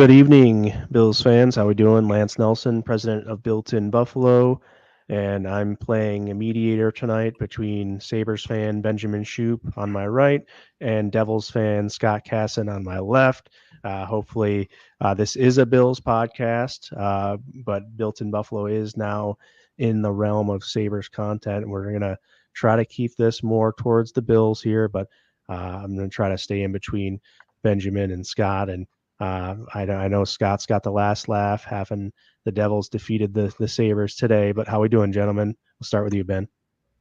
Good evening, Bills fans. How we doing? Lance Nelson, president of Built in Buffalo, and I'm playing a mediator tonight between Sabres fan Benjamin Shoup on my right and Devils fan Scott Casson on my left. Hopefully, this is a Bills podcast, but Built in Buffalo is now in the realm of Sabres content. We're going to try to keep this more towards the Bills here, but I'm going to try to stay in between Benjamin and Scott. And I know Scott's got the last laugh, having the Devils defeated the Sabres today. But how we doing, gentlemen? We'll start with you, Ben.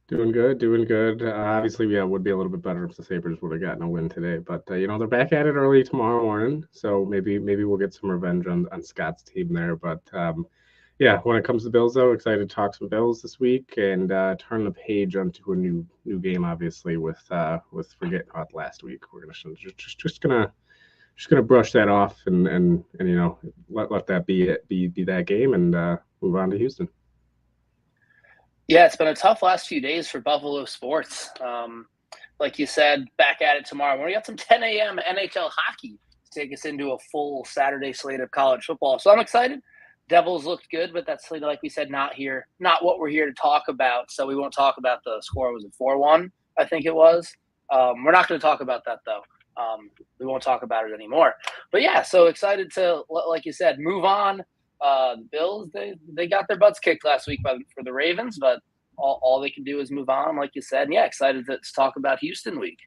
Doing good, doing good. Obviously, yeah, it would be a little bit better if the Sabres would have gotten a win today. But they're back at it early tomorrow morning, so maybe we'll get some revenge on Scott's team there. But yeah, when it comes to Bills, though, excited to talk some Bills this week and turn the page onto a new game. Obviously, with forgetting about last week, we're gonna just gonna brush that off and let that be that game and move on to Houston. Yeah, it's been a tough last few days for Buffalo sports. Like you said, back at it tomorrow. We got some 10 a.m. NHL hockey to take us into a full Saturday slate of college football. So I'm excited. Devils looked good, but that's, like we said, not what we're here to talk about. So we won't talk about the score. Was it 4-1? I think it was. We're not going to talk about that, though. We won't talk about it anymore. But yeah, so excited to, like you said, move on. The Bills, they got their butts kicked last week for the Ravens, but all they can do is move on, like you said. And yeah, excited to talk about Houston week.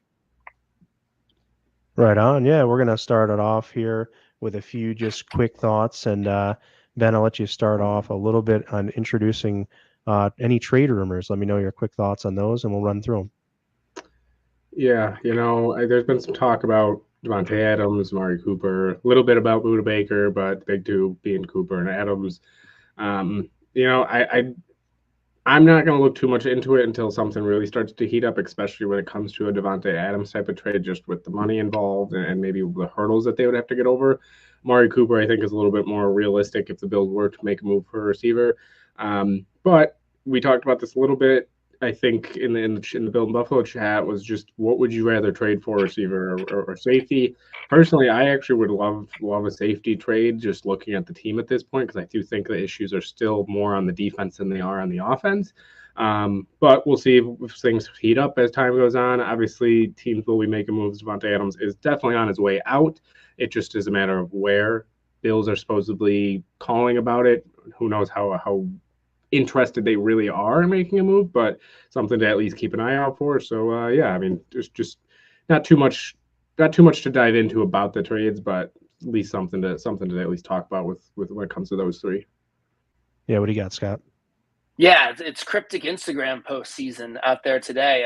Right on. Yeah, we're going to start it off here with a few just quick thoughts. And Ben, I'll let you start off a little bit on introducing any trade rumors. Let me know your quick thoughts on those, and we'll run through them. Yeah, there's been some talk about Devontae Adams, Amari Cooper, a little bit about Budda Baker, but the big two being Cooper and Adams. I'm not going to look too much into it until something really starts to heat up, especially when it comes to a Devontae Adams type of trade, just with the money involved and maybe the hurdles that they would have to get over. Amari Cooper, I think, is a little bit more realistic if the Bills were to make a move for a receiver. But we talked about this a little bit. I think in the Bill and Buffalo chat was just, what would you rather trade for, receiver or safety? Personally, I actually would love a safety trade, just looking at the team at this point, because I do think the issues are still more on the defense than they are on the offense. But we'll see if things heat up as time goes on. Obviously, teams will be making moves. Devontae Adams is definitely on his way out. It just is a matter of where. Bills are supposedly calling about it. Who knows how interested they really are in making a move, but something to at least keep an eye out for. So yeah, I mean, there's just not too much to dive into about the trades, but at least something to at least talk about with when it comes to those three. Yeah, what do you got, Scott? Yeah, it's cryptic Instagram post season out there today.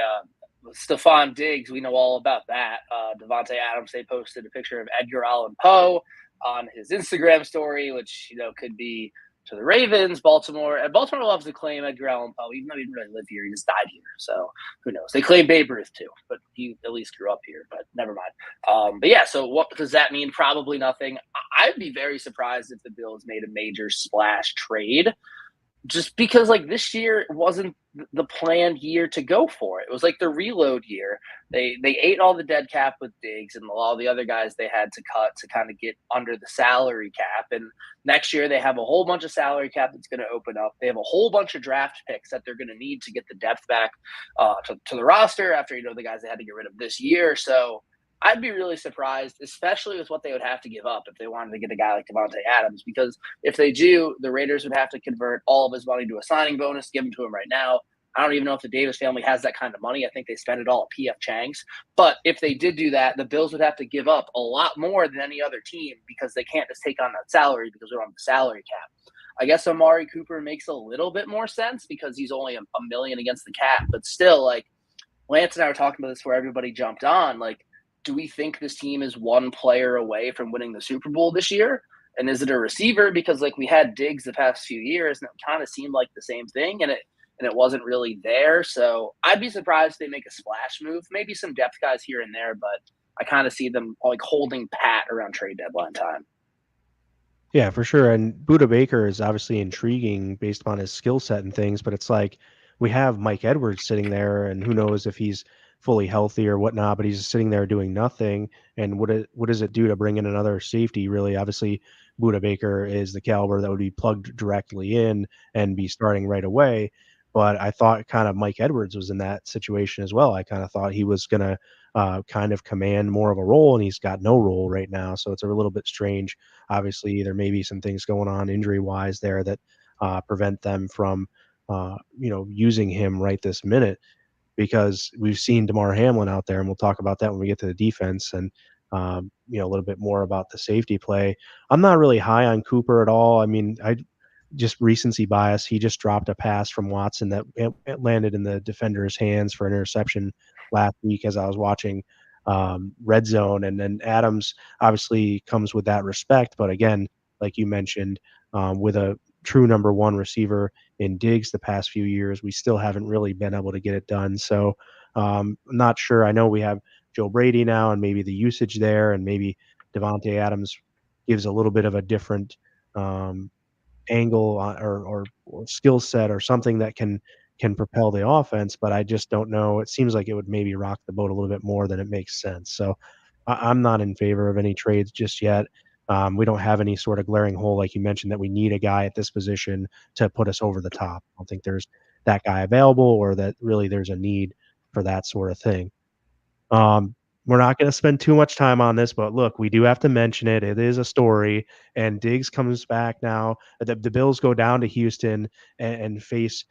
Stephon Diggs, we know all about that. Devontae Adams, they posted a picture of Edgar Allan Poe on his Instagram story, which could be to the Ravens. Baltimore loves to claim Edgar Allan Poe, even though he didn't really live here. He just died here, so who knows? They claim Babe Ruth too, but he at least grew up here. But never mind. But yeah, so what does that mean? Probably nothing. I'd be very surprised if the Bills made a major splash trade, just because this year wasn't the planned year to go for it. It was like the reload year. They ate all the dead cap with Diggs and all the other guys they had to cut to kind of get under the salary cap. And next year they have a whole bunch of salary cap that's going to open up. They have a whole bunch of draft picks that they're going to need to get the depth back to the roster after the guys they had to get rid of this year. So I'd be really surprised, especially with what they would have to give up if they wanted to get a guy like Devontae Adams, because if they do, the Raiders would have to convert all of his money to a signing bonus, give him to him right now. I don't even know if the Davis family has that kind of money. I think they spend it all at PF Chang's. But if they did do that, the Bills would have to give up a lot more than any other team, because they can't just take on that salary because we don't have the salary cap. I guess Amari Cooper makes a little bit more sense because he's only $1 million against the cap. But still, Lance and I were talking about this before everybody jumped on. Do we think this team is one player away from winning the Super Bowl this year? And is it a receiver? Because we had Diggs the past few years, and it kind of seemed like the same thing, and it wasn't really there. So I'd be surprised if they make a splash move. Maybe some depth guys here and there, but I kind of see them holding pat around trade deadline time. Yeah, for sure. And Budda Baker is obviously intriguing based upon his skill set and things, but it's we have Mike Edwards sitting there, and who knows if he's fully healthy or whatnot, but he's just sitting there doing nothing. And what does it do to bring in another safety? Really, obviously, Buda Baker is the caliber that would be plugged directly in and be starting right away. But I thought kind of Mike Edwards was in that situation as well. I kind of thought he was going to kind of command more of a role, and he's got no role right now. So it's a little bit strange. Obviously, there may be some things going on injury wise there that prevent them from, using him right this minute, because we've seen DeMar Hamlin out there, and we'll talk about that when we get to the defense and a little bit more about the safety play. I'm not really high on Cooper at all. I mean, I just recency bias. He just dropped a pass from Watson that it landed in the defender's hands for an interception last week as I was watching Red Zone. And then Adams obviously comes with that respect. But again, like you mentioned, with a true number one receiver in Diggs the past few years, we still haven't really been able to get it done. So I'm not sure. I know we have Joe Brady now and maybe the usage there, and maybe Devontae Adams gives a little bit of a different angle or skill set or something that can propel the offense, but I just don't know. It seems like it would maybe rock the boat a little bit more than it makes sense. So I'm not in favor of any trades just yet. We don't have any sort of glaring hole, like you mentioned, that we need a guy at this position to put us over the top. I don't think there's that guy available, or that really there's a need for that sort of thing. We're not going to spend too much time on this, but look, we do have to mention it. It is a story, and Diggs comes back now. The Bills go down to Houston and face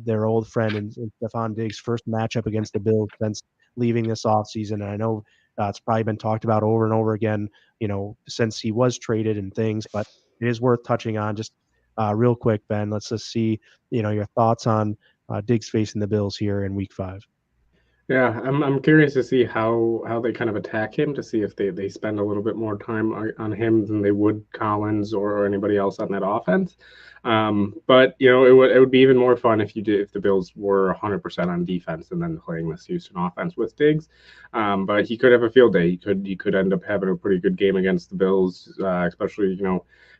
their old friend and Stephon Diggs' first matchup against the Bills since leaving this offseason. And I know it's probably been talked about over and over again, since he was traded and things, but it is worth touching on just real quick, Ben. Let's just see, your thoughts on Diggs facing the Bills here in Week 5. Yeah, I'm curious to see how they kind of attack him, to see if they spend a little bit more time on him than they would Collins or anybody else on that offense. But it would be even more fun if the Bills were 100% on defense and then playing this Houston offense with Diggs. But he could have a field day. He could end up having a pretty good game against the Bills, especially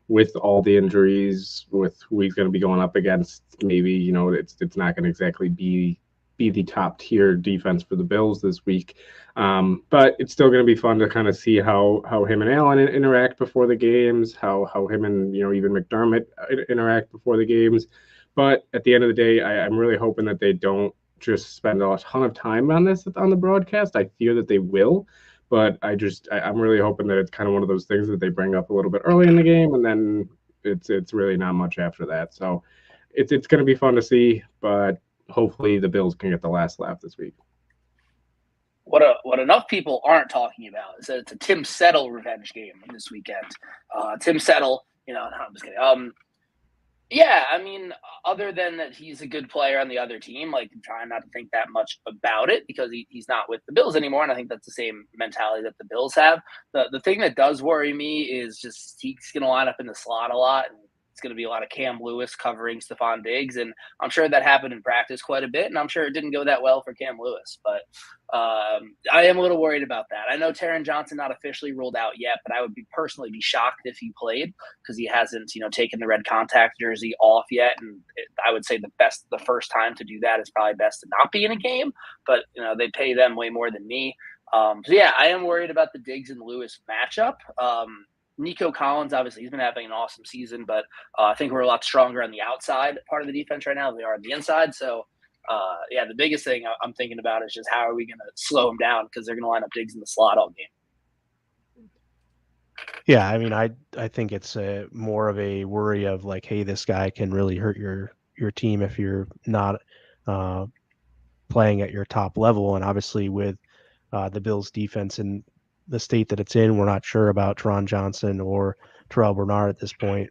with all the injuries, with who he's going to be going up against. Maybe it's not going to exactly be the top tier defense for the Bills this week. But it's still going to be fun to kind of see how him and Allen interact before the games, how him and even McDermott interact before the games. But at the end of the day, I'm really hoping that they don't just spend a ton of time on this on the broadcast. I fear that they will, but I'm really hoping that it's kind of one of those things that they bring up a little bit early in the game, and then it's really not much after that. So it's going to be fun to see, but hopefully the Bills can get the last laugh this week. What enough people aren't talking about is that it's a Tim Settle revenge game this weekend. Tim Settle, no, I'm just kidding. Yeah, I mean, other than that he's a good player on the other team, like I'm trying not to think that much about it because he's not with the Bills anymore, and I think that's the same mentality that the Bills have. The thing that does worry me is just he's going to line up in the slot a lot, and it's going to be a lot of Cam Lewis covering Stephon Diggs, and I'm sure that happened in practice quite a bit, and I'm sure it didn't go that well for Cam Lewis, but I am a little worried about that. I know Taron Johnson not officially ruled out yet, but I would personally be shocked if he played because he hasn't, taken the red contact jersey off yet, and I would say the first time to do that is probably best to not be in a game, but they pay them way more than me. So yeah, I am worried about the Diggs and Lewis matchup. Nico Collins, obviously, he's been having an awesome season, but I think we're a lot stronger on the outside part of the defense right now than we are on the inside. So, yeah, the biggest thing I'm thinking about is just how are we going to slow them down because they're going to line up Diggs in the slot all game. Yeah, I mean, I think it's more of a worry of like, hey, this guy can really hurt your team if you're not playing at your top level. And obviously, with the Bills' defense and the state that it's in, we're not sure about Taron Johnson or Terrell Bernard at this point.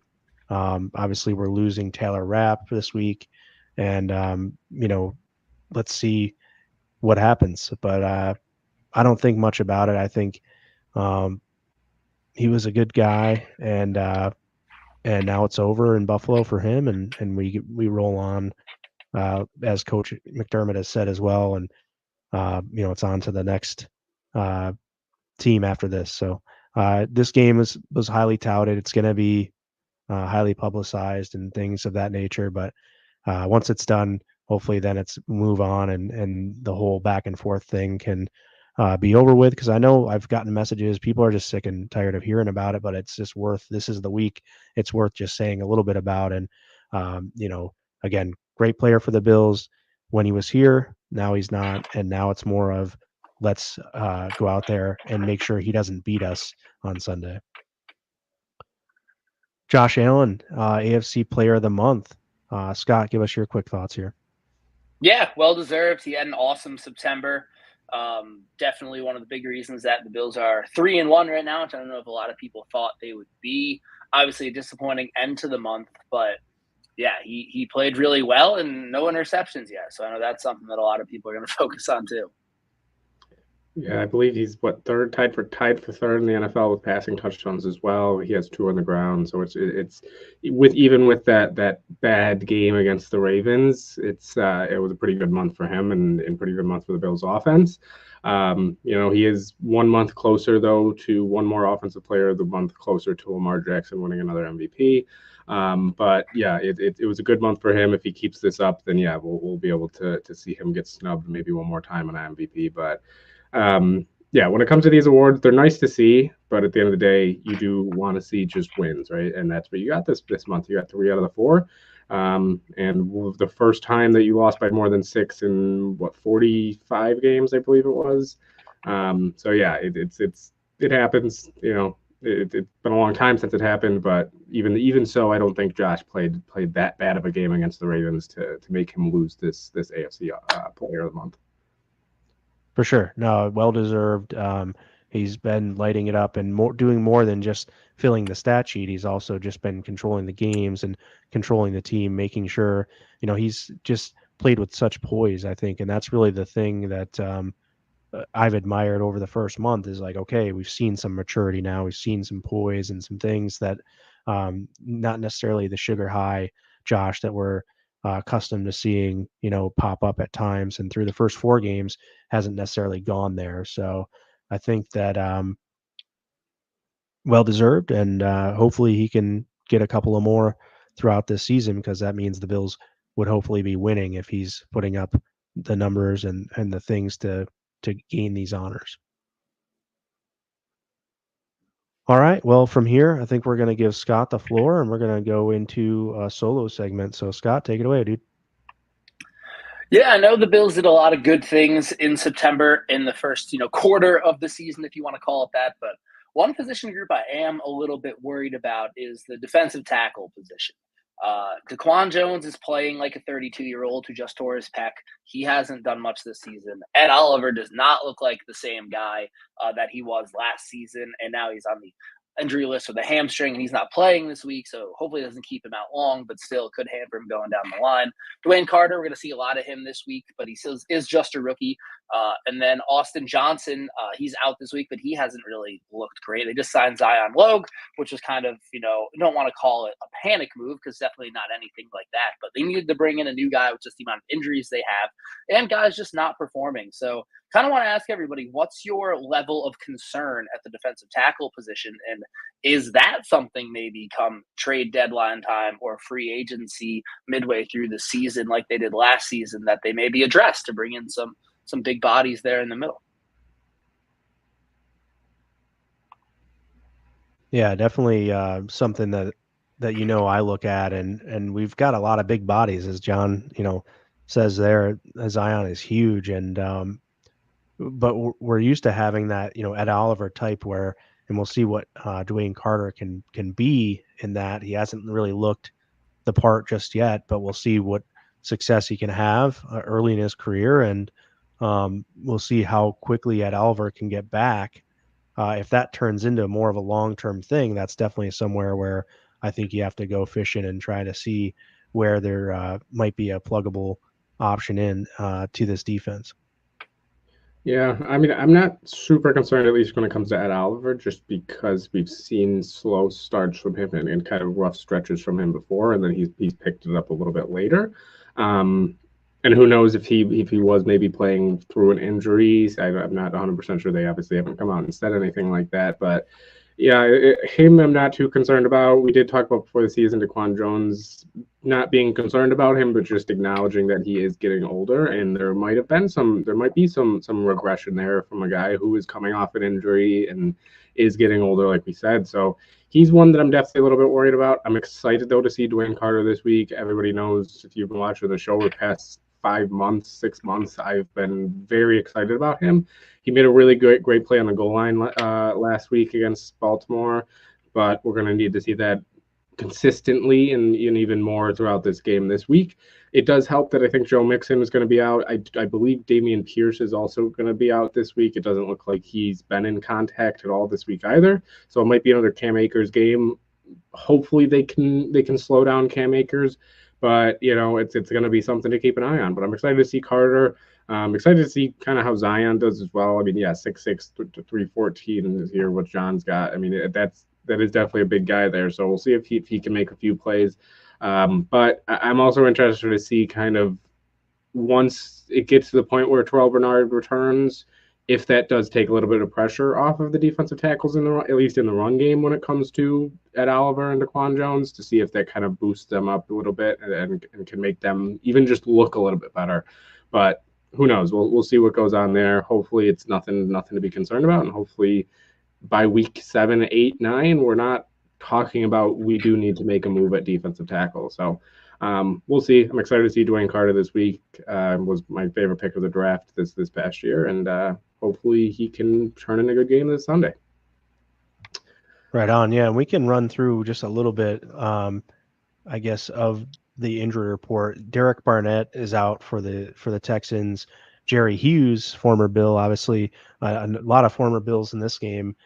Obviously, we're losing Taylor Rapp this week, and let's see what happens. But I don't think much about it. I think he was a good guy, and now it's over in Buffalo for him, and we roll on as Coach McDermott has said as well, and it's on to the next team after this. So this game was highly touted. It's going to be highly publicized and things of that nature. But once it's done, hopefully then it's move on and the whole back and forth thing can be over with. Because I know I've gotten messages, people are just sick and tired of hearing about it, but it's just worth, this is the week it's worth just saying a little bit about. And again, great player for the Bills when he was here. Now he's not, and now it's more of let's go out there and make sure he doesn't beat us on Sunday. Josh Allen, AFC Player of the Month. Scott, give us your quick thoughts here. Yeah, well deserved. He had an awesome September. Definitely one of the big reasons that the Bills are 3-1 right now, which I don't know if a lot of people thought they would be. Obviously a disappointing end to the month, but yeah, he played really well and no interceptions yet. So I know that's something that a lot of people are going to focus on too. Yeah, I believe he's tied for third in the NFL with passing touchdowns as well. He has 2 on the ground, so it's even with that bad game against the Ravens, it was a pretty good month for him and pretty good month for the Bills offense. He is 1 month closer though to one more offensive player of the month closer to Lamar Jackson winning another MVP. But yeah, it was a good month for him. If he keeps this up, then yeah, we'll be able to see him get snubbed maybe one more time on MVP, but. Yeah, when it comes to these awards, they're nice to see, but at the end of the day, you do want to see just wins, right? And that's what you got this month. You got 3 out of the 4, and the first time that you lost by more than 6 in 45 games, I believe it was. So yeah, it happens. It's been a long time since it happened, but even so, I don't think Josh played that bad of a game against the Ravens to make him lose this AFC Player of the Month. For sure. No, well deserved. He's been lighting it up and doing more than just filling the stat sheet. He's also just been controlling the games and controlling the team, making sure, he's just played with such poise, I think. And that's really the thing that I've admired over the first month is like, okay, we've seen some maturity now. We've seen some poise and some things that not necessarily the sugar high Josh that we're accustomed to seeing, pop up at times. And through the first 4 games hasn't necessarily gone there. So I think that well deserved, and hopefully he can get a couple of more throughout this season, because that means the Bills would hopefully be winning if he's putting up the numbers and the things to gain these honors. All right. Well, from here, I think we're going to give Scott the floor, and we're going to go into a solo segment. So, Scott, take it away, dude. Yeah, I know the Bills did a lot of good things in September in the first, quarter of the season, if you want to call it that. But one position group I am a little bit worried about is the defensive tackle position. DaQuan Jones is playing like a 32-year-old who just tore his pec. He hasn't done much this season. Ed Oliver does not look like the same guy that he was last season, and now he's on the injury list with a hamstring, and he's not playing this week, so hopefully it doesn't keep him out long, but still could hamper him going down the line. Dwayne Carter, we're going to see a lot of him this week, but he still is just a rookie. And then Austin Johnson, he's out this week, but he hasn't really looked great. They just signed Zion Logue, which was kind of, don't want to call it a panic move because definitely not anything like that, but they needed to bring in a new guy with just the amount of injuries they have and guys just not performing. So kind of want to ask everybody, what's your level of concern at the defensive tackle position? And is that something maybe come trade deadline time or free agency midway through the season like they did last season that they maybe address to bring in some big bodies there in the middle? Yeah, definitely something that I look at, and we've got a lot of big bodies, as John says there. Zion is huge, and but we're used to having that Ed Oliver type where, and we'll see what Dwayne Carter can be in that. He hasn't really looked the part just yet, but we'll see what success he can have early in his career, and we'll see how quickly Ed Oliver can get back. If that turns into more of a long-term thing, that's definitely somewhere where I think you have to go fishing and try to see where there might be a pluggable option in to this defense. Yeah, I mean, I'm not super concerned, at least when it comes to Ed Oliver, just because we've seen slow starts from him and kind of rough stretches from him before, and then he's picked it up a little bit later. And who knows if he was maybe playing through an injury. I'm not 100% sure. They obviously haven't come out and said anything like that, but Yeah, him I'm not too concerned about. We did talk about before the season DaQuan Jones, not being concerned about him, but just acknowledging that he is getting older, and there might be some regression there from a guy who is coming off an injury and is getting older, like we said. So he's one that I'm definitely a little bit worried about. I'm excited though to see Dwayne Carter this week. Everybody knows if you've been watching the show the past 5 months, 6 months, I've been very excited about him. He made a really great play on the goal line last week against Baltimore, but we're going to need to see that consistently and even more throughout this game this week. It does help that I think Joe Mixon is going to be out. I believe Dameon Pierce is also going to be out this week. It doesn't look like he's been in contact at all this week either. So it might be another Cam Akers game. Hopefully they can slow down Cam Akers, but it's going to be something to keep an eye on. But I'm excited to see Carter. I'm excited to see kind of how Zion does as well. I mean, yeah, 6'6" to 314 is here what John's got. I mean, that is definitely a big guy there. So we'll see if he can make a few plays. But I'm also interested to see kind of once it gets to the point where Terrell Bernard returns, if that does take a little bit of pressure off of the defensive tackles at least in the run game when it comes to Ed Oliver and DaQuan Jones, to see if that kind of boosts them up a little bit and can make them even just look a little bit better. But who knows? We'll see what goes on there. Hopefully it's nothing to be concerned about, and hopefully by week 7, 8, 9, we're not talking about we do need to make a move at defensive tackle. So we'll see. I'm excited to see Dwayne Carter this week. Was my favorite pick of the draft this past year, and hopefully he can turn in a good game this Sunday. Right on. Yeah, we can run through just a little bit, I guess, of the injury report. Derek Barnett is out for the Texans. Jerry Hughes, former Bill, obviously a lot of former Bills in this game.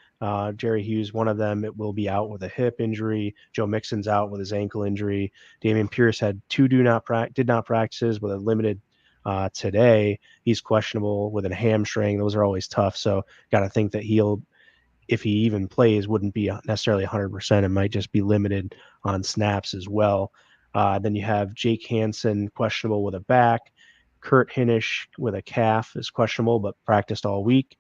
Jerry Hughes, one of them, it will be out with a hip injury. Joe Mixon's out with his ankle injury. Dameon Pierce had two did not practices with a limited today. He's questionable with a hamstring. Those are always tough. So got to think that he'll, if he even plays, wouldn't be necessarily 100%. It might just be limited on snaps as well. Then you have Jake Hansen questionable with a back. Kurt Hinish with a calf is questionable, but practiced all week.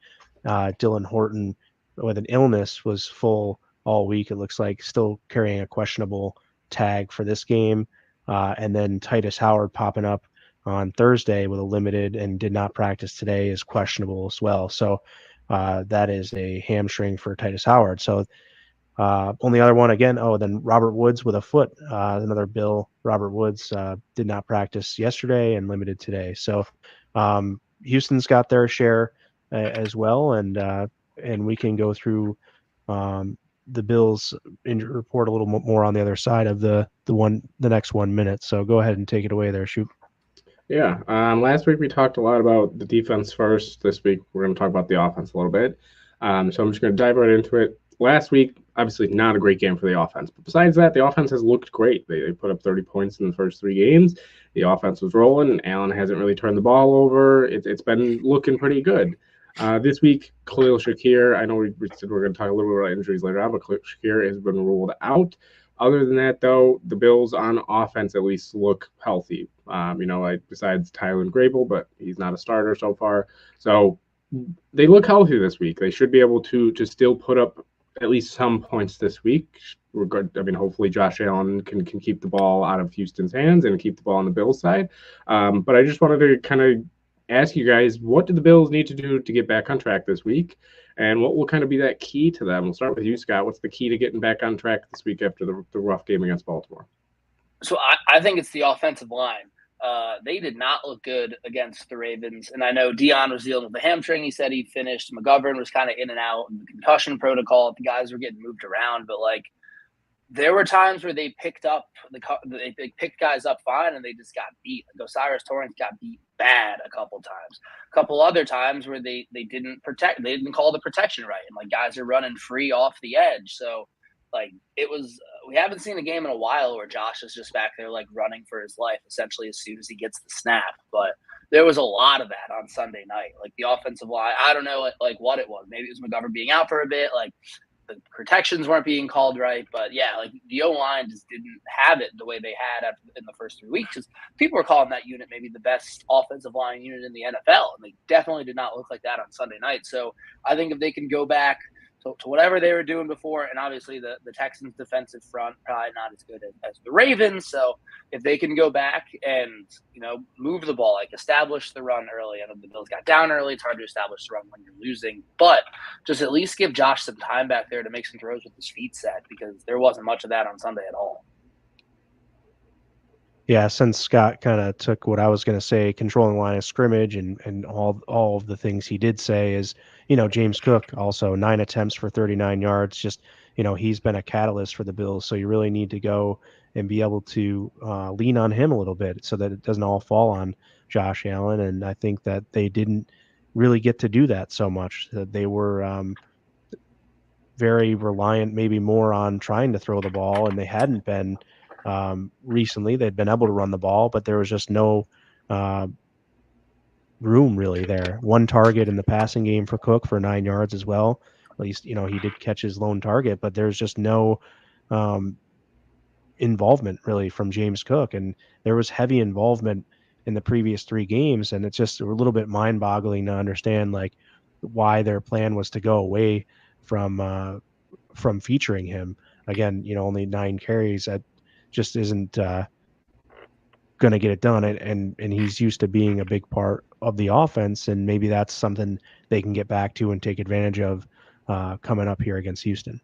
Dylan Horton with an illness was full all week. It looks like still carrying a questionable tag for this game. And then Titus Howard popping up on Thursday with a limited and did not practice today is questionable as well. So that is a hamstring for Titus Howard. So only other one again. Oh, then Robert Woods with a foot. Another Bill. Robert Woods did not practice yesterday and limited today. So Houston's got their share as well, and we can go through the Bills injury report a little more on the other side of the next 1 minute. So go ahead and take it away there, Shoot. Yeah. Last week we talked a lot about the defense first. This week we're going to talk about the offense a little bit. So I'm just going to dive right into it. Last week, obviously not a great game for the offense. But besides that, the offense has looked great. They put up 30 points in the first 3 games. The offense was rolling, and Allen hasn't really turned the ball over. It's been looking pretty good. This week, Khalil Shakir, I know we said we're going to talk a little bit about injuries later on, but Khalil Shakir has been ruled out. Other than that, though, the Bills on offense at least look healthy. Besides Tylen Grable, but he's not a starter so far. So they look healthy this week. They should be able to still put up at least some points this week. Hopefully Josh Allen can keep the ball out of Houston's hands and keep the ball on the Bills side. But I just wanted to kind of ask you guys, what do the Bills need to do to get back on track this week? And what will kind of be that key to them? We'll start with you, Scott. What's the key to getting back on track this week after the rough game against Baltimore? So I think it's the offensive line. They did not look good against the Ravens. And I know Dion was dealing with the hamstring. He said he finished. McGovern was kind of in and out in the concussion protocol. The guys were getting moved around. But, there were times where they picked guys up fine and they just got beat. Osiris Torrance got beat bad a couple times. A couple other times where they didn't protect. They didn't call the protection right. And, guys are running free off the edge. So, it was we haven't seen a game in a while where Josh is just back there running for his life essentially as soon as he gets the snap. But there was a lot of that on Sunday night. The offensive line, I don't know what it was. Maybe it was McGovern being out for a bit. The protections weren't being called right. But yeah, the O-line just didn't have it the way they had in the first 3 weeks. Because people were calling that unit maybe the best offensive line unit in the NFL, and they definitely did not look like that on Sunday night. So I think if they can go back to whatever they were doing before. And obviously the Texans defensive front, probably not as good as the Ravens. So if they can go back and, move the ball, like establish the run early. I know the Bills got down early. It's hard to establish the run when you're losing, but just at least give Josh some time back there to make some throws with his feet set, because there wasn't much of that on Sunday at all. Yeah, since Scott kind of took what I was going to say, controlling line of scrimmage and all of the things he did say is, James Cook also 9 attempts for 39 yards. Just, he's been a catalyst for the Bills. So you really need to go and be able to lean on him a little bit so that it doesn't all fall on Josh Allen. And I think that they didn't really get to do that so much. That they were very reliant, maybe more on trying to throw the ball, and they hadn't been recently. They'd been able to run the ball, but there was just no room really there. One target in the passing game for Cook for 9 yards as well. At least, he did catch his lone target, but there's just no involvement really from James Cook. And there was heavy involvement in the previous 3 games. And it's just a little bit mind boggling to understand like why their plan was to go away from featuring him. Again, only 9 carries. That just isn't going to get it done. And he's used to being a big part of the offense. And maybe that's something they can get back to and take advantage of coming up here against Houston.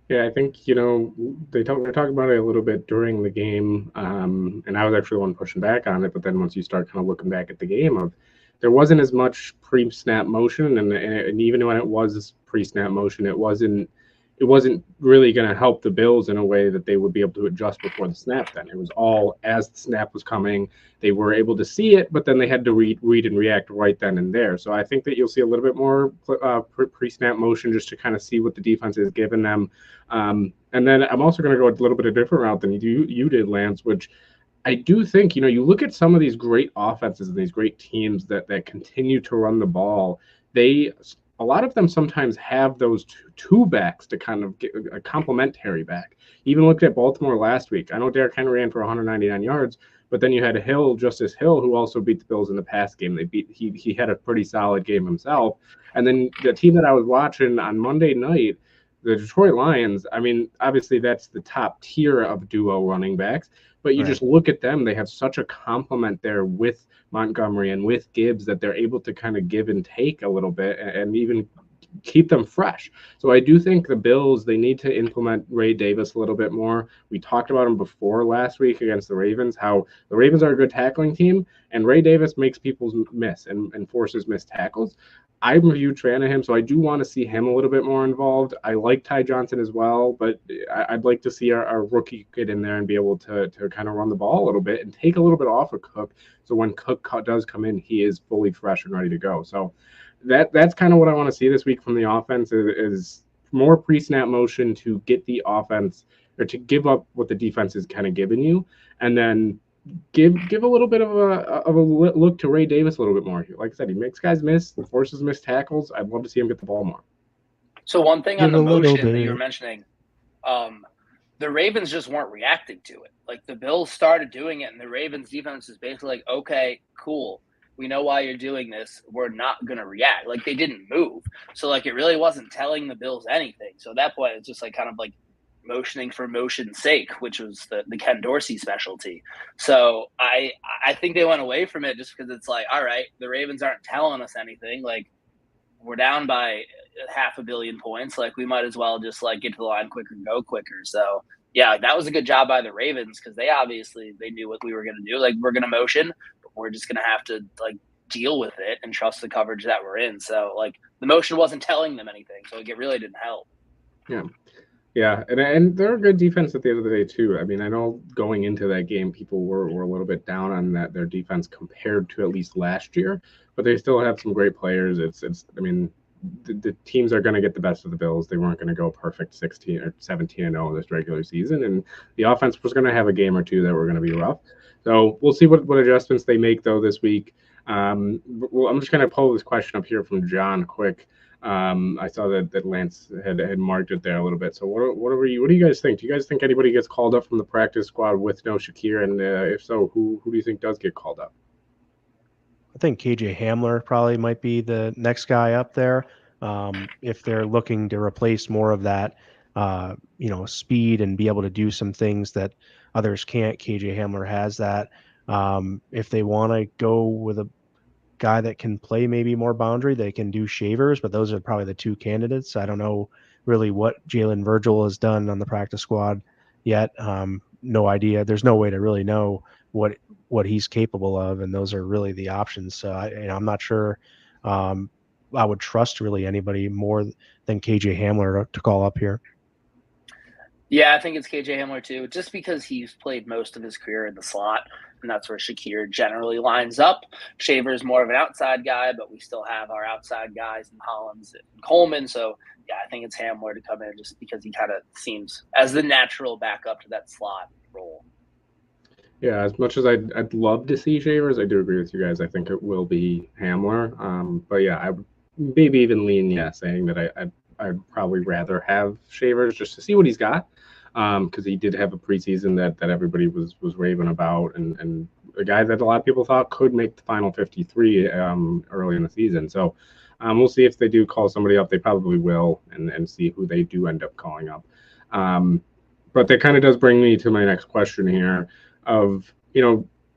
Yeah, I think, they talked about it a little bit during the game, and I was actually the one pushing back on it. But then once you start kind of looking back at the game, there wasn't as much pre-snap motion, and even when it was pre-snap motion, it wasn't really going to help the Bills in a way that they would be able to adjust before the snap. Then it was all as the snap was coming, they were able to see it, but then they had to read and react right then and there. So I think that you'll see a little bit more pre-snap motion just to kind of see what the defense is giving them. And then I'm also going to go a little bit of a different route than you did, Lance, which I do think, you look at some of these great offenses and these great teams that continue to run the ball. A lot of them sometimes have those two backs to kind of get a complementary back. Even looked at Baltimore last week. I know Derrick Henry ran for 199 yards, but then you had Justice Hill, who also beat the Bills in the pass game. He had a pretty solid game himself. And then the team that I was watching on Monday night, the Detroit Lions, I mean, obviously that's the top tier of duo running backs, but you just look at them, they have such a complement there with Montgomery and with Gibbs that they're able to kind of give and take a little bit and even keep them fresh. So I do think the Bills, they need to implement Ray Davis a little bit more. We talked about him before last week against the Ravens, how the Ravens are a good tackling team, and Ray Davis makes people miss and forces missed tackles. I'm a huge fan of him, so I do want to see him a little bit more involved. I like Ty Johnson as well, but I'd like to see our rookie get in there and be able to kind of run the ball a little bit and take a little bit off of Cook. So when Cook does come in, he is fully fresh and ready to go. So that's kind of what I want to see this week from the offense is more pre-snap motion to get the offense or to give up what the defense is kind of giving you, and then give a little bit of a look to Ray Davis a little bit more. Like I said, he makes guys miss, forces missed tackles. I'd love to see him get the ball more. So one thing on the motion that you were mentioning, the Ravens just weren't reacting to it. Like the Bills started doing it, and the Ravens defense is basically like, okay, cool. We know why you're doing this. We're not going to react. Like they didn't move. So like it really wasn't telling the Bills anything. So at that point, it's just like kind of like motioning for motion's sake, which was the Ken Dorsey specialty. So I think they went away from it just because it's like, all right, the Ravens aren't telling us anything. Like we're down by 500 million points. Like we might as well just like get to the line quicker and go quicker. So yeah, that was a good job by the Ravens because they knew what we were going to do. Like we're going to motion, but we're just going to have to like deal with it and trust the coverage that we're in. So like the motion wasn't telling them anything. So it really didn't help. Yeah. Yeah, and they're a good defense at the end of the day too. I mean, I know going into that game, people were a little bit down on their defense compared to at least last year, but they still have some great players. I mean, the teams are going to get the best of the Bills. They weren't going to go perfect 16 or 17-0 this regular season, and the offense was going to have a game or two that were going to be rough. So we'll see what adjustments they make though this week. I'm just going to pull this question up here from John quick. I saw that Lance had marked it there a little bit. So what do you guys think? Do you guys think anybody gets called up from the practice squad with no Shakir? And if so, who do you think does get called up? I think KJ Hamler probably might be the next guy up there. if they're looking to replace more of that, speed and be able to do some things that others can't. KJ Hamler has that. If they want to go with a guy that can play maybe more boundary, they can do Shavers, but those are probably the two candidates. I don't know really what Jalen Virgil has done on the practice squad yet. No idea. There's no way to really know what he's capable of, and those are really the options. So I'm not sure. I would trust really anybody more than KJ Hamler to call up here. Yeah, I think it's KJ Hamler too, just because he's played most of his career in the slot, and that's where Shakir generally lines up. Shaver's more of an outside guy, but we still have our outside guys in Hollins and Coleman. So, yeah, I think it's Hamler to come in just because he kind of seems as the natural backup to that slot role. Yeah, as much as I'd love to see Shavers, I do agree with you guys. I think it will be Hamler. But yeah, I would maybe even lean saying that I'd probably rather have Shavers just to see what he's got, because he did have a preseason that everybody was raving about, and a guy that a lot of people thought could make the final 53 early in the season. So we'll see if they do call somebody up. They probably will, and see who they do end up calling up. But that kind of does bring me to my next question here of,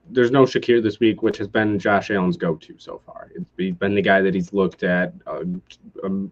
there's no Shakir this week, which has been Josh Allen's go-to so far. He's been the guy that he's looked at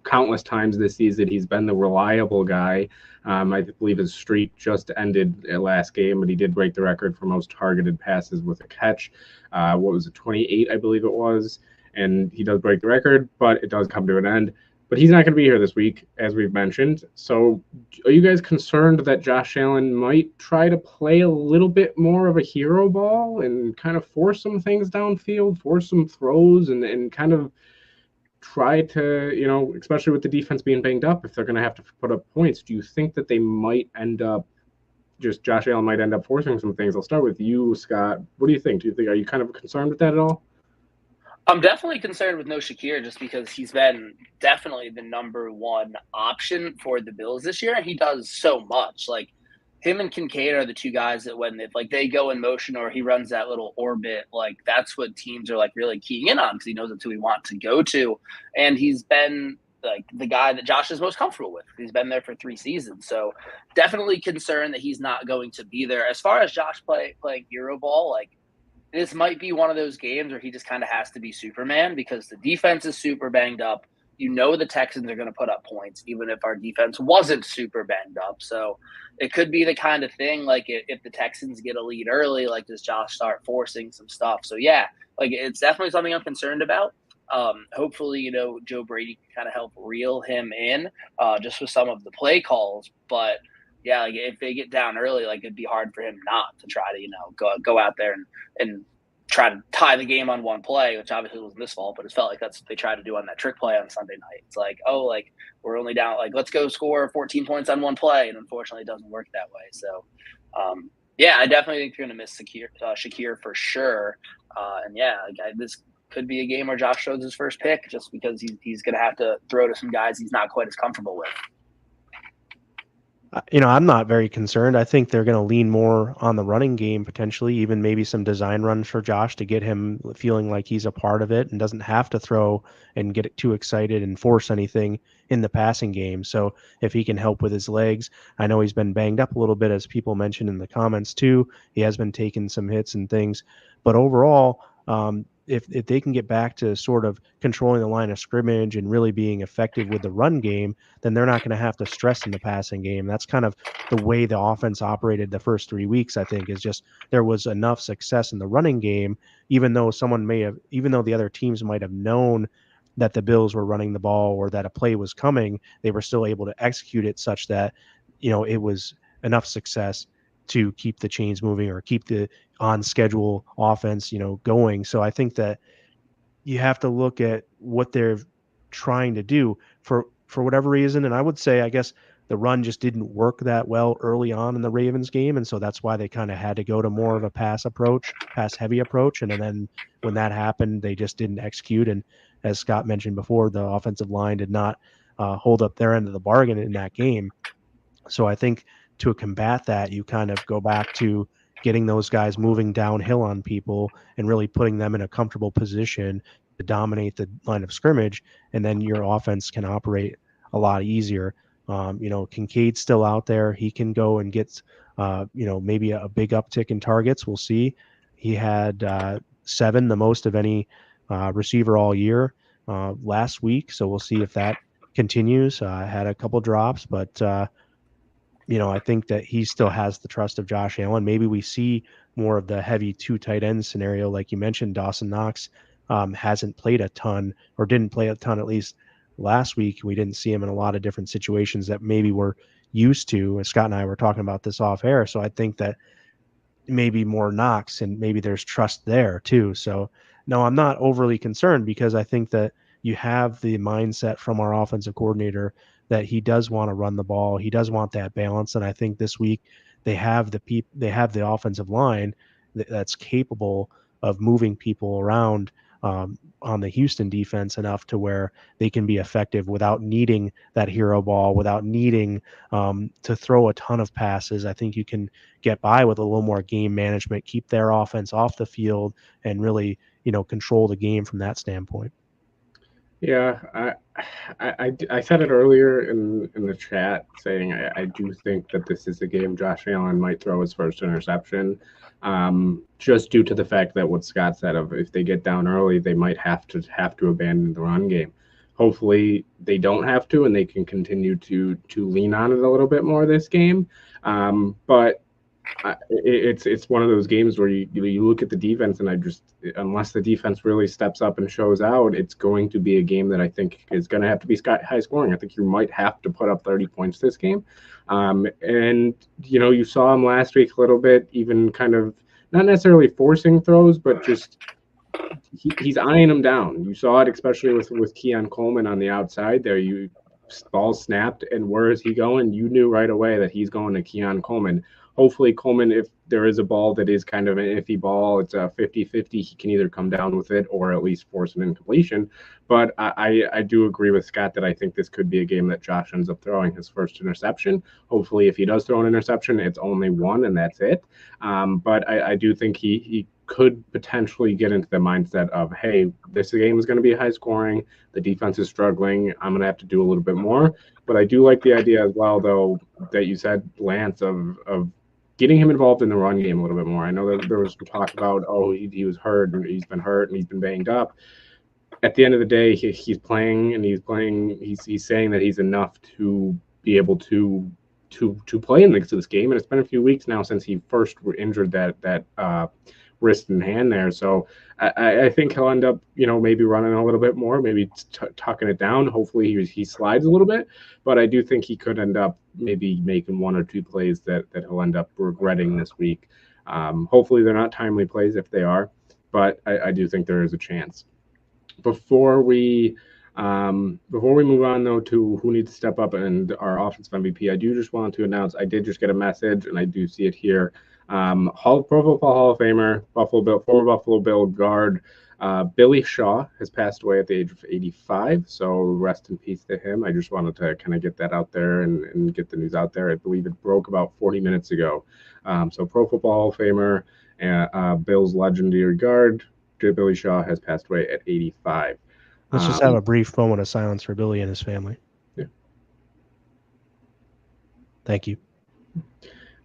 countless times this season. He's been the reliable guy. I believe his streak just ended last game, but he did break the record for most targeted passes with a catch. What was it, 28, I believe it was. And he does break the record, but it does come to an end. But he's not going to be here this week, as we've mentioned. So are you guys concerned that Josh Allen might try to play a little bit more of a hero ball and kind of force some things downfield, force some throws, and kind of try to, especially with the defense being banged up, if they're going to have to put up points, do you think that they might end up, just Josh Allen might end up forcing some things? I'll start with you, Scott. What do you think? Are you kind of concerned with that at all? I'm definitely concerned with no Shakir just because he's been definitely the number one option for the Bills this year, and he does so much. Like, him and Kincaid are the two guys that when they go in motion or he runs that little orbit, like that's what teams are like really keying in on because he knows that's who he wants to go to, and he's been like the guy that Josh is most comfortable with. He's been there for 3 seasons, so definitely concerned that he's not going to be there. As far as Josh playing hero ball, like, this might be one of those games where he just kind of has to be Superman because the defense is super banged up. The Texans are going to put up points, even if our defense wasn't super banged up. So it could be the kind of thing, like if the Texans get a lead early, like does Josh start forcing some stuff? So yeah, like it's definitely something I'm concerned about. Hopefully, Joe Brady can kind of help reel him in just with some of the play calls. But yeah, like if they get down early, like it'd be hard for him not to try to, go out there and try to tie the game on one play, which obviously wasn't his fault, but it felt like that's what they tried to do on that trick play on Sunday night. It's like, oh, like we're only down, like let's go score 14 points on one play, and unfortunately, it doesn't work that way. So, yeah, I definitely think you're going to miss Shakir for sure. And yeah, this could be a game where Josh throws his first pick just because he's going to have to throw to some guys he's not quite as comfortable with. I'm not very concerned. I think they're going to lean more on the running game, potentially, even maybe some design runs for Josh to get him feeling like he's a part of it and doesn't have to throw and get too excited and force anything in the passing game. So if he can help with his legs, I know he's been banged up a little bit, as people mentioned in the comments too. He has been taking some hits and things, but overall, if they can get back to sort of controlling the line of scrimmage and really being effective with the run game, then they're not going to have to stress in the passing game. That's kind of the way the offense operated the first 3 weeks, I think, is just there was enough success in the running game, even though the other teams might have known that the Bills were running the ball or that a play was coming, they were still able to execute it such that, it was enough success to keep the chains moving or keep the on schedule offense, going. So I think that you have to look at what they're trying to do for whatever reason. And I would say, I guess the run just didn't work that well early on in the Ravens game. And so that's why they kind of had to go to more of a pass heavy approach. And then when that happened, they just didn't execute. And as Scott mentioned before, the offensive line did not hold up their end of the bargain in that game. So I think to combat that, you kind of go back to getting those guys moving downhill on people and really putting them in a comfortable position dominate the line of scrimmage, and then your offense can operate a lot easier. Kincaid's still out there. He can go and get, maybe a big uptick in targets. We'll see. He had 7, the most of any receiver all year last week. So we'll see if that continues. Had a couple drops, but I think that he still has the trust of Josh Allen. Maybe we see more of the heavy 2 tight end scenario, like you mentioned. Dawson Knox hasn't played a ton, or didn't play a ton, at least last week. We didn't see him in a lot of different situations that maybe we're used to. And Scott and I were talking about this off air. So I think that maybe more Knox, and maybe there's trust there too. So no, I'm not overly concerned, because I think that you have the mindset from our offensive coordinator that he does want to run the ball. He does want that balance. And I think this week they have the offensive line that's capable of moving people around on the Houston defense enough to where they can be effective without needing that hero ball, without needing to throw a ton of passes. I think you can get by with a little more game management, keep their offense off the field, and really, control the game from that standpoint. Yeah, I said it earlier in the chat, saying I do think that this is a game Josh Allen might throw his first interception, just due to the fact that what Scott said of if they get down early, they might have to abandon the run game. Hopefully they don't have to, and they can continue to lean on it a little bit more this game. But it's one of those games where you look at the defense, and unless the defense really steps up and shows out, it's going to be a game that I think is going to have to be high scoring. I think you might have to put up 30 points this game. And you saw him last week a little bit, even kind of not necessarily forcing throws, but just he's eyeing them down. You saw it especially with Keon Coleman on the outside there. Ball snapped, and where is he going? You knew right away that he's going to Keon Coleman. Hopefully Coleman, if there is a ball that is kind of an iffy ball, it's a 50-50, he can either come down with it or at least force an incompletion. But I do agree with Scott that I think this could be a game that Josh ends up throwing his first interception. Hopefully if he does throw an interception, it's only one and that's it. But I do think he could potentially get into the mindset of, hey, this game is going to be high scoring. The defense is struggling. I'm going to have to do a little bit more. But I do like the idea as well, though, that you said, Lance, of getting him involved in the run game a little bit more. I know that there was some talk about, he was hurt, and he's been hurt, and he's been banged up. At the end of the day, he's playing, and he's saying that he's enough to be able to play in this game. And it's been a few weeks now since he first injured that wrist and hand there. So I think he'll end up, maybe running a little bit more, maybe tucking it down. Hopefully he slides a little bit, but I do think he could end up maybe making 1 or 2 plays that he'll end up regretting this week. Hopefully they're not timely plays if they are, but I do think there is a chance. Before we move on, though, to who needs to step up and our offensive MVP, I do just want to announce I did just get a message, and I do see it here. Pro Football Hall of Famer, former Buffalo Bill guard Billy Shaw has passed away at the age of 85. So rest in peace to him. I just wanted to kind of get that out there and get the news out there. I believe it broke about 40 minutes ago. So Pro Football Hall of Famer and Bill's legendary guard, Billy Shaw, has passed away at 85. Let's just have a brief moment of silence for Billy and his family. Yeah. Thank you.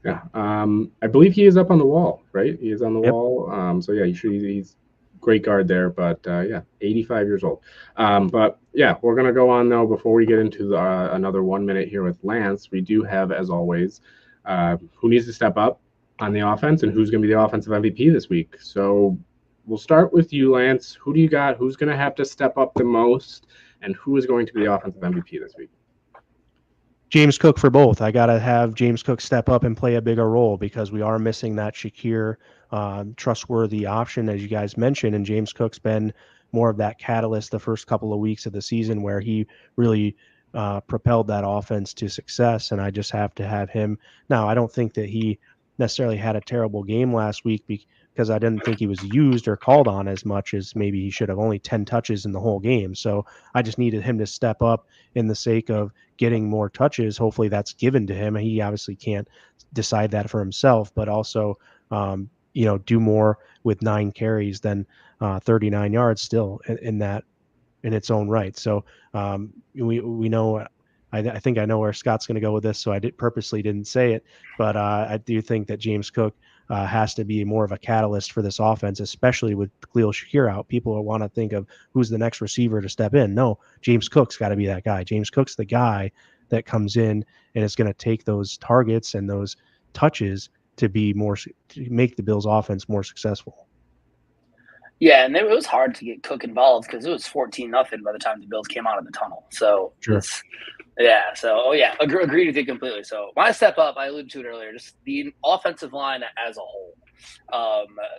Yeah. I believe he is up on the wall, right? He is on the wall. So yeah, he's great guard there, but 85 years old. But yeah, we're going to go on, though, before we get into another 1 minute here with Lance. We do have, as always, who needs to step up on the offense and who's going to be the offensive MVP this week. So we'll start with you, Lance. Who do you got? Who's going to have to step up the most, and who is going to be the offensive MVP this week? James Cook for both. I got to have James Cook step up and play a bigger role, because we are missing that Shakir trustworthy option, as you guys mentioned. And James Cook's been more of that catalyst the first couple of weeks of the season, where he really propelled that offense to success. And I just have to have him. Now, I don't think that he necessarily had a terrible game last week, because I didn't think he was used or called on as much as maybe he should have. Only 10 touches in the whole game. So I just needed him to step up in the sake of getting more touches. Hopefully that's given to him. He obviously can't decide that for himself, but also, do more with 9 carries than 39 yards still in that in its own right. So we know. I think I know where Scott's going to go with this, so I purposely didn't say it, but I do think that James Cook has to be more of a catalyst for this offense, especially with Khalil Shakir out. People want to think of who's the next receiver to step in. No, James Cook's got to be that guy. James Cook's the guy that comes in and is going to take those targets and those touches to make the Bills' offense more successful. Yeah, and it was hard to get Cook involved because it was 14-0 by the time the Bills came out of the tunnel. So Sure. Agreed with you completely. So my step up, I alluded to it earlier, just the offensive line as a whole.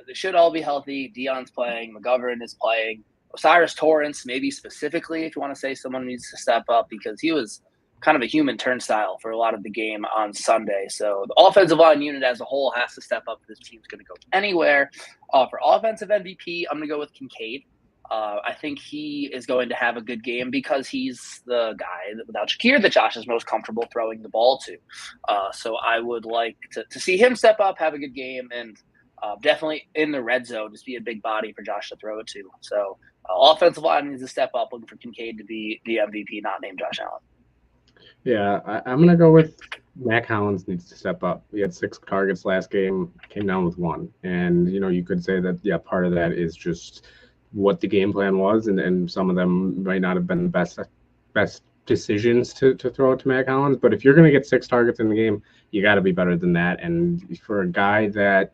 They should all be healthy. Deion's playing, McGovern is playing. Osiris Torrance, maybe specifically, if you want to say someone needs to step up, because he was kind of a human turnstile for a lot of the game on Sunday. So the offensive line unit as a whole has to step up if this team's going to go anywhere. For offensive MVP, I'm going to go with Kincaid. I think he is going to have a good game because he's the guy without Shakir that Josh is most comfortable throwing the ball to. So I would like to see him step up, have a good game, and definitely in the red zone, just be a big body for Josh to throw it to. So offensive line needs to step up, looking for Kincaid to be the MVP, not named Josh Allen. Yeah, I'm going to go with Mac Hollins needs to step up. He had 6 targets last game, came down with 1. And, you could say that, part of that is just what the game plan was, and some of them might not have been the best decisions to throw it to Mac Hollins. But if you're going to get 6 targets in the game, you got to be better than that. And for a guy that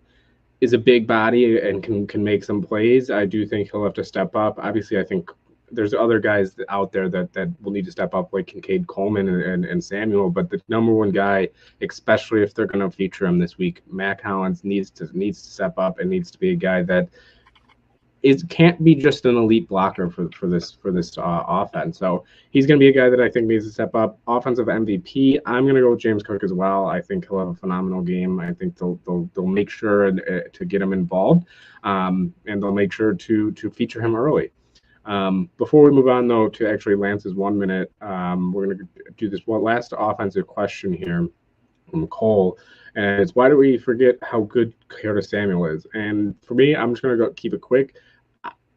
is a big body and can make some plays, I do think he'll have to step up. Obviously, I think there's other guys out there that will need to step up, like Kincaid, Coleman, and Samuel. But the number one guy, especially if they're going to feature him this week, Mac Hollins needs to step up and needs to be a guy that can't be just an elite blocker for this offense. So he's going to be a guy that I think needs to step up. Offensive MVP, I'm going to go with James Cook as well. I think he'll have a phenomenal game. I think they'll make sure to get him involved, and they'll make sure to feature him early. Before we move on, though, to actually Lance's 1 minute, we're going to do this one last offensive question here from Cole. And it's, why do we forget how good Curtis Samuel is? And for me, I'm just going to keep it quick.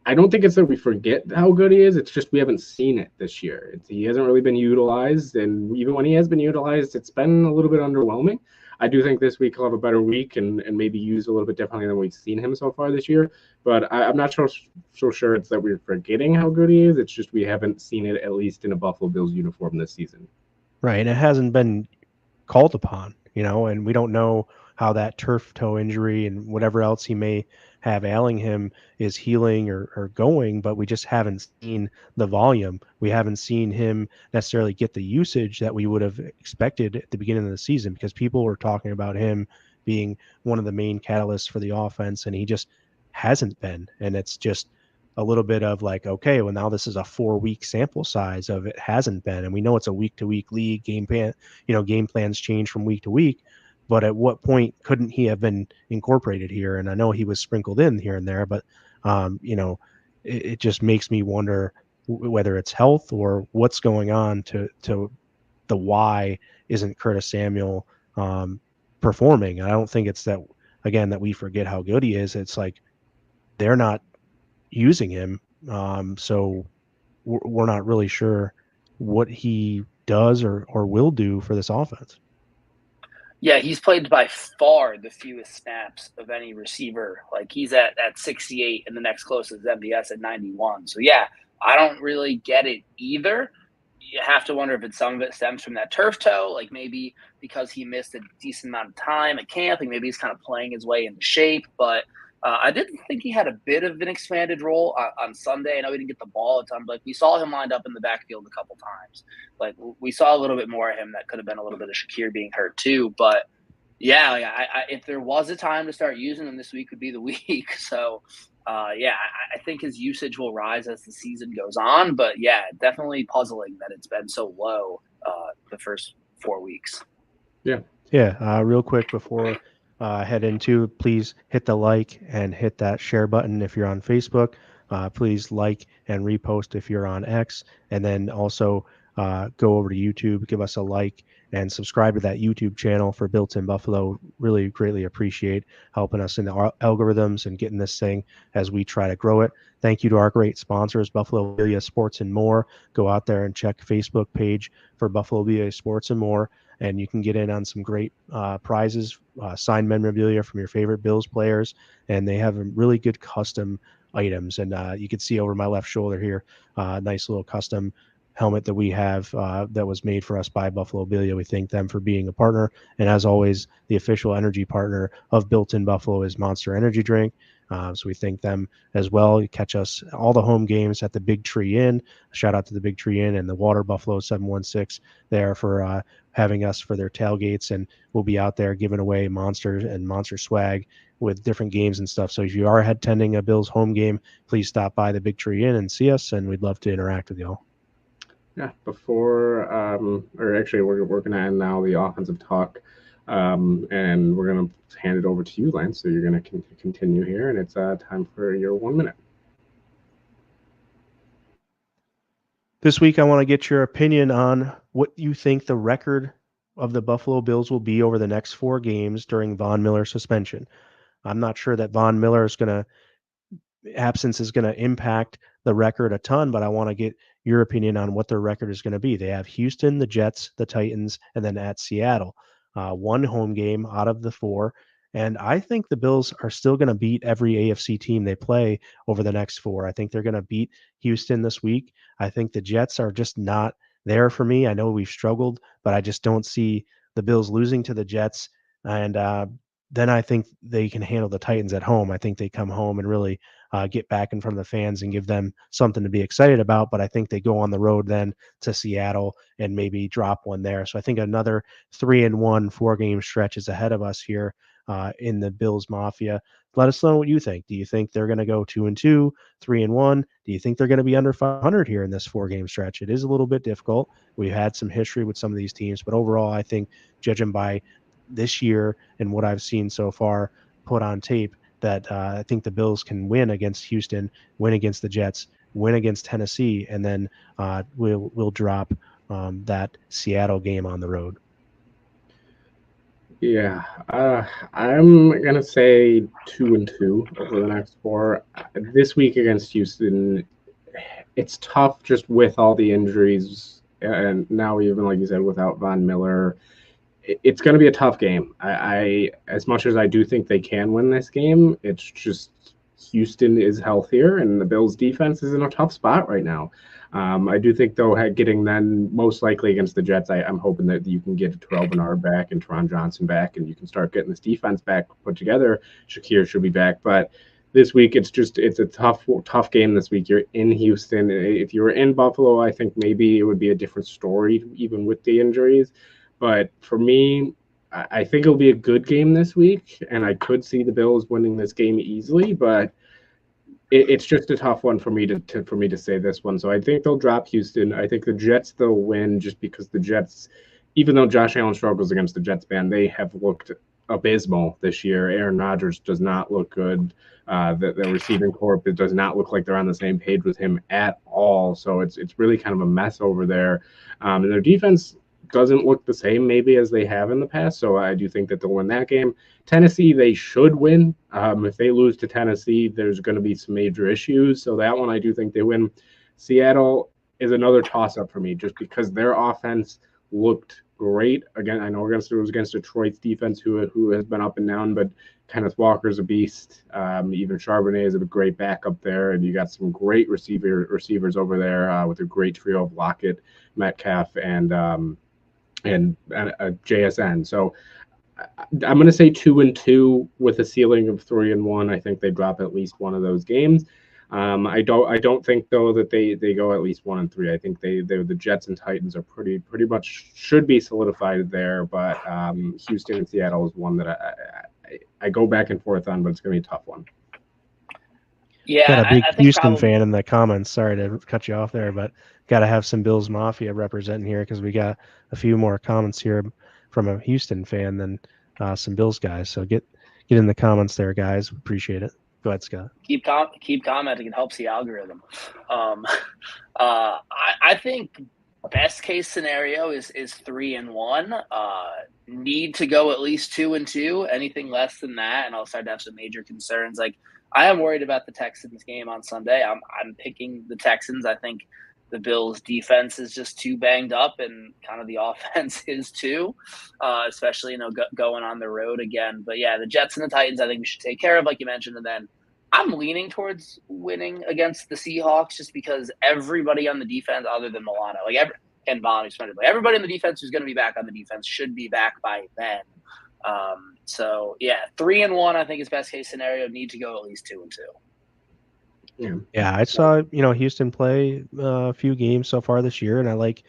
I don't think it's that we forget how good he is. It's just we haven't seen it this year. He hasn't really been utilized. And even when he has been utilized, it's been a little bit underwhelming. I do think this week he'll have a better week and maybe used a little bit differently than we've seen him so far this year. But I'm not so sure it's that we're forgetting how good he is. It's just we haven't seen it, at least in a Buffalo Bills uniform this season. Right. And it hasn't been called upon, and we don't know how that turf toe injury and whatever else he may have ailing him is healing or going, but we just haven't seen the volume. We haven't seen him necessarily get the usage that we would have expected at the beginning of the season, because people were talking about him being one of the main catalysts for the offense, and he just hasn't been. And it's just a little bit of like, okay, well, now this is a 4-week sample size of it hasn't been. And we know it's a week-to-week league. Game plans change from week to week. But at what point couldn't he have been incorporated here? And I know he was sprinkled in here and there, but it just makes me wonder whether it's health or what's going on to the why isn't Curtis Samuel performing. I don't think it's that, again, that we forget how good he is. It's like they're not using him, so we're not really sure what he does or will do for this offense. Yeah, he's played by far the fewest snaps of any receiver. Like, he's at 68, and the next closest is MVS at 91. So, yeah, I don't really get it either. You have to wonder if some of it stems from that turf toe, like maybe because he missed a decent amount of time at camp, and maybe he's kind of playing his way into shape. But I did think he had a bit of an expanded role on Sunday. I know he didn't get the ball a ton, but we saw him lined up in the backfield a couple times. Like, we saw a little bit more of him. That could have been a little bit of Shakir being hurt too. But I if there was a time to start using him, this week would be the week. So, I think his usage will rise as the season goes on. But yeah, definitely puzzling that it's been so low the first 4 weeks. Yeah. Real quick before head into, please hit the like and hit that share button if you're on Facebook. Please like and repost if you're on X, and then also go over to YouTube, give us a like, and subscribe to that YouTube channel for Built in Buffalo. Really greatly appreciate helping us in the algorithms and getting this thing as we try to grow it. Thank you to our great sponsors, Buffalo Billia Sports and More. Go out there and check Facebook page for Buffalo Billia Sports and More, and you can get in on some great prizes, signed memorabilia from your favorite Bills players, and they have really good custom items. And you can see over my left shoulder here, nice little custom helmet that we have that was made for us by Buffalo Billia. We thank them for being a partner. And as always, the official energy partner of Built in Buffalo is Monster Energy Drink. So we thank them as well. You catch us all the home games at the Big Tree Inn. Shout out to the Big Tree Inn and the Water Buffalo 716 there for having us for their tailgates. And we'll be out there giving away Monsters and Monster swag with different games and stuff. So if you are attending a Bills home game, please stop by the Big Tree Inn and see us, and we'd love to interact with you all. Yeah, before, or actually, we're going to end now the offensive talk, and we're going to hand it over to you, Lance. So you're going to continue here, and it's time for your 1 minute. This week, I want to get your opinion on what you think the record of the Buffalo Bills will be over the next 4 games during Von Miller's suspension. I'm not sure that Von Miller's absence is going to impact the record a ton, but I want to get your opinion on what their record is going to be. They have Houston, the Jets, the Titans, and then at Seattle. 1 home game out of the 4. And I think the Bills are still going to beat every AFC team they play over the next 4. I think they're going to beat Houston this week. I think the Jets are just not there for me. I know we've struggled, but I just don't see the Bills losing to the Jets. And then I think they can handle the Titans at home. I think they come home and really get back in front of the fans and give them something to be excited about. But I think they go on the road then to Seattle and maybe drop one there. So I think another 3-1 4-game stretch is ahead of us here in the Bills Mafia. Let us know what you think. Do you think they're going to go 2-2, 3-1? Do you think they're going to be under 500 here in this 4-game stretch? It is a little bit difficult. We've had some history with some of these teams, but overall, I think judging by this year and what I've seen so far put on tape, that I think the Bills can win against Houston, win against the Jets, win against Tennessee, and then we'll drop that Seattle game on the road. Yeah, I'm gonna say 2-2 over the next 4. This week against Houston, it's tough just with all the injuries, and now even like you said, without Von Miller, it's going to be a tough game. I as much as I do think they can win this game, it's just Houston is healthier, and the Bills' defense is in a tough spot right now. I do think, though, getting then most likely against the Jets, I'm hoping that you can get Terrell Bernard back and Teron Johnson back, and you can start getting this defense back put together. Shakir should be back, but this week it's a tough game this week. You're in Houston. If you were in Buffalo, I think maybe it would be a different story, even with the injuries. But for me, I think it'll be a good game this week, and I could see the Bills winning this game easily. But it's just a tough one for me to say this one. So I think they'll drop Houston. I think the Jets they'll win just because the Jets, even though Josh Allen struggles against the Jets band, they have looked abysmal this year. Aaron Rodgers does not look good. The receiving corps, it does not look like they're on the same page with him at all. So it's really kind of a mess over there. And their defense doesn't look the same maybe as they have in the past. So I do think that they'll win that game. Tennessee, they should win. If they lose to Tennessee, there's going to be some major issues. So that one, I do think they win. Seattle is another toss-up for me just because their offense looked great. Again, I know it was against Detroit's defense who has been up and down, but Kenneth Walker's a beast. Even Charbonnet is a great backup there, and you got some great receivers over there with a great trio of Lockett, Metcalf, and JSN. So I'm going to say 2-2 with a ceiling of 3-1. I think they drop at least one of those games. I don't think though that they go at least 1-3. I think the Jets and Titans are pretty much should be solidified there. But Houston and Seattle is one that I go back and forth on, but it's going to be a tough one. Yeah, got a big I think Houston fan in the comments. Sorry to cut you off there, but got to have some Bills Mafia representing here because we got a few more comments here from a Houston fan than some Bills guys. So get in the comments there, guys. Appreciate it. Go ahead, Scott. Keep commenting. It helps the algorithm. I think Best case scenario is 3-1. Need to go at least 2-2. Anything less than that, and I'll start to have some major concerns. Like, I am worried about the Texans game on Sunday. I'm picking the Texans. I think the Bills' defense is just too banged up, and kind of the offense is too, especially going on the road again. But yeah, the Jets and the Titans, I think we should take care of, like you mentioned, and then I'm leaning towards winning against the Seahawks just because everybody on the defense, other than Milano, and Von, everybody on the defense who's going to be back on the defense should be back by then. So yeah, 3-1, I think is best case scenario. Need to go at least 2-2. Yeah, I saw Houston play a few games so far this year, and I like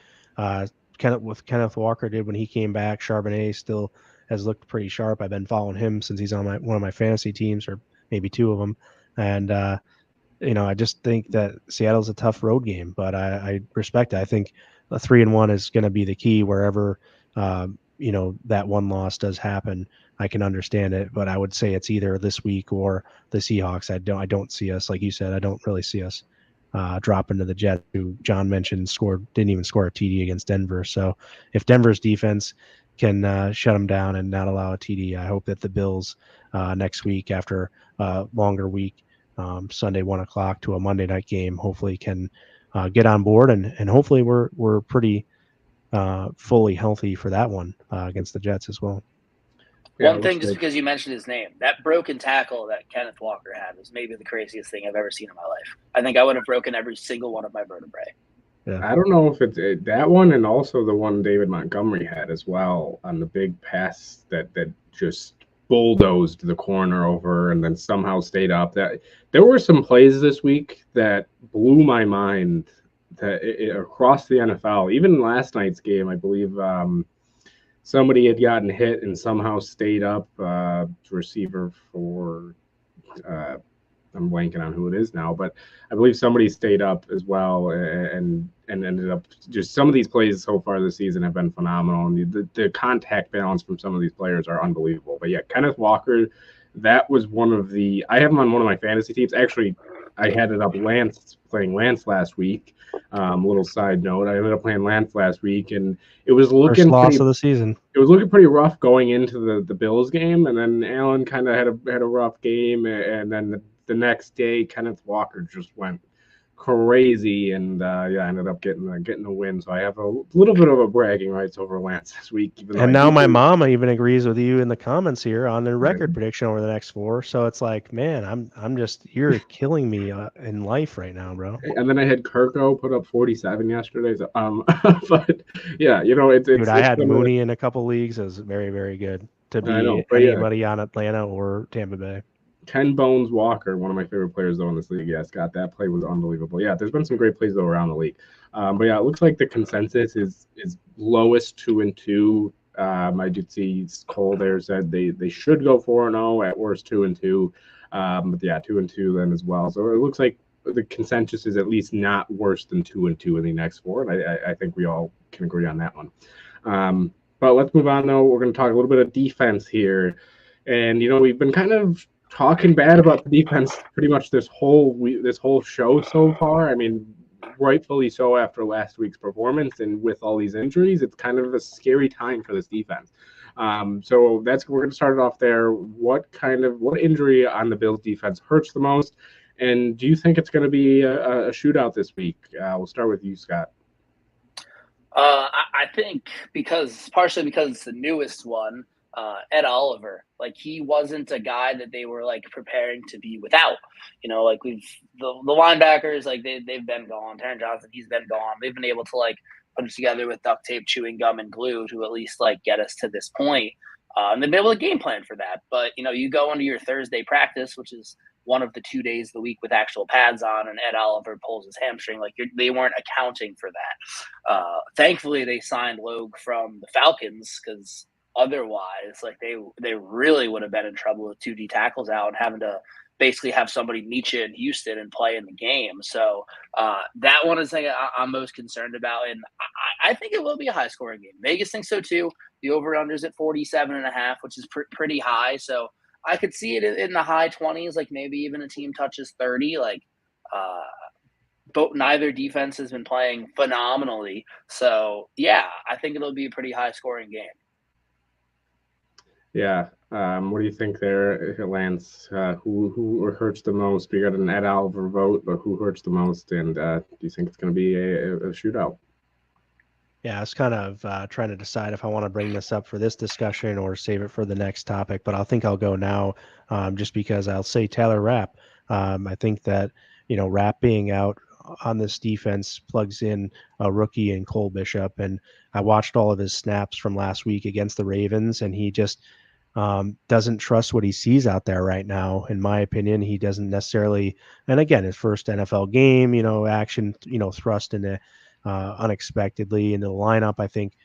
Kenneth Walker did when he came back. Charbonnet still has looked pretty sharp. I've been following him since he's on one of my fantasy teams, or maybe two of them, and I just think that Seattle's a tough road game, but I respect it. I think a 3-1 is going to be the key wherever that one loss does happen. I can understand it, but I would say it's either this week or the Seahawks. I don't see us, like you said, I don't really see us dropping to the Jets, who John mentioned didn't even score a TD against Denver. So if Denver's defense can shut them down and not allow a TD, I hope that the Bills next week, after a longer week, Sunday 1:00 to a Monday night game, hopefully can get on board, and hopefully we're pretty fully healthy for that one against the Jets as well. One thing, just because you mentioned his name, that broken tackle that Kenneth Walker had was maybe the craziest thing I've ever seen in my life. I think I would have broken every single one of my vertebrae. Yeah. I don't know if it's that one, and also the one David Montgomery had as well on the big pass that just bulldozed the corner over and then somehow stayed up. That there were some plays this week that blew my mind across the NFL. Even last night's game, I believe somebody had gotten hit and somehow stayed up. Receiver for I'm blanking on who it is now, but I believe somebody stayed up as well and ended up just some of these plays so far this season have been phenomenal. And the contact balance from some of these players are unbelievable. But yeah, Kenneth Walker, that was I have him on one of my fantasy teams. Actually, I had it up playing Lance last week. Little side note, I ended up playing Lance last week, and it was looking first loss of the season. It was looking pretty rough going into the Bills game, and then Allen kind of had a rough game, and then the next day Kenneth Walker just went crazy, and I ended up getting a win. So I have a little bit of a bragging rights over Lance this week. And now my mom even agrees with you in the comments here on the record prediction over the next 4. So it's like, man, you're killing me in life right now, bro. And then I had Kirko put up 47 yesterday. So, but yeah, it's I had Mooney in a couple leagues. It was very, very good to be anybody on Atlanta or Tampa Bay. Ken Bones Walker, one of my favorite players though in this league. Yeah, Scott, that play was unbelievable. Yeah, there's been some great plays though around the league. But yeah, it looks like the consensus is lowest 2-2. I did see Cole there said they should go 4-0, at worst 2-2. But yeah, 2-2 then as well. So it looks like the consensus is at least not worse than 2-2 in the next 4, and I think we all can agree on that one. But let's move on though. We're going to talk a little bit of defense here, and we've been kind of talking bad about the defense pretty much this whole show so far. I mean, rightfully so after last week's performance, and with all these injuries, it's kind of a scary time for this defense. So we're going to start it off there. What injury on the Bills defense hurts the most, and do you think it's going to be a shootout this week? We'll start with you, Scott. I think partially because it's the newest one. Ed Oliver, he wasn't a guy that they were preparing to be without. The linebackers, they've been gone. Taron Johnson, he's been gone. They've been able to put it together with duct tape, chewing gum, and glue to at least get us to this point. And they've been able to game plan for that. But you go into your Thursday practice, which is one of the 2 days of the week with actual pads on, and Ed Oliver pulls his hamstring. They weren't accounting for that. Thankfully, they signed Logue from the Falcons, because otherwise, they really would have been in trouble with 2 D tackles out and having to basically have somebody meet you in Houston and play in the game. So that one is I'm most concerned about, and I think it will be a high scoring game. Vegas thinks so too. The over unders at 47.5, which is pretty high. So I could see it in the high 20s, maybe even a team touches 30. neither defense has been playing phenomenally. So yeah, I think it'll be a pretty high scoring game. Yeah. What do you think there, Lance? Who hurts the most? We got an Ed Oliver vote, but who hurts the most? And do you think it's going to be a shootout? Yeah, I was kind of trying to decide if I want to bring this up for this discussion or save it for the next topic, but I think I'll go now, just because I'll say Taylor Rapp. I think that, Rapp being out on this defense plugs in a rookie in Cole Bishop, and I watched all of his snaps from last week against the Ravens, and he just doesn't trust what he sees out there right now. In my opinion, he doesn't necessarily, and again, his first NFL game, action, thrust into unexpectedly into the lineup. I think,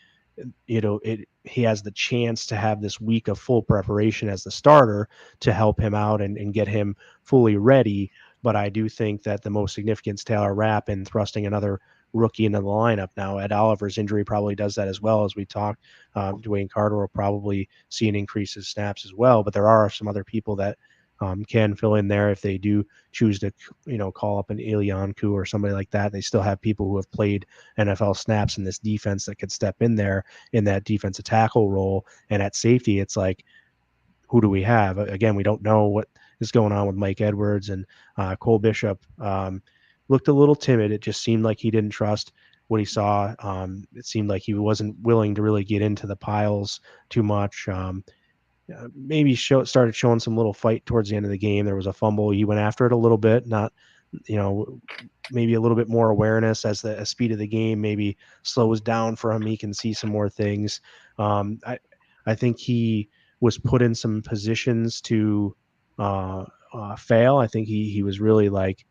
he has the chance to have this week of full preparation as the starter to help him out and get him fully ready. But I do think that the most significant is Taylor Rapp and thrusting another rookie into the lineup. Now, Ed Oliver's injury probably does that as well. As we talked, Dwayne Carter will probably see an increase in snaps as well. But there are some other people that can fill in there if they do choose to, call up an Elianku or somebody like that. They still have people who have played NFL snaps in this defense that could step in there in that defensive tackle role. And at safety, it's like, who do we have? Again, we don't know what is going on with Mike Edwards, and Cole Bishop looked a little timid. It just seemed like he didn't trust what he saw. It seemed like he wasn't willing to really get into the piles too much. Maybe started showing some little fight towards the end of the game. There was a fumble. He went after it a little bit, not, maybe a little bit more awareness as the speed of the game maybe slows down for him. He can see some more things. I think he was put in some positions to fail. I think he was really like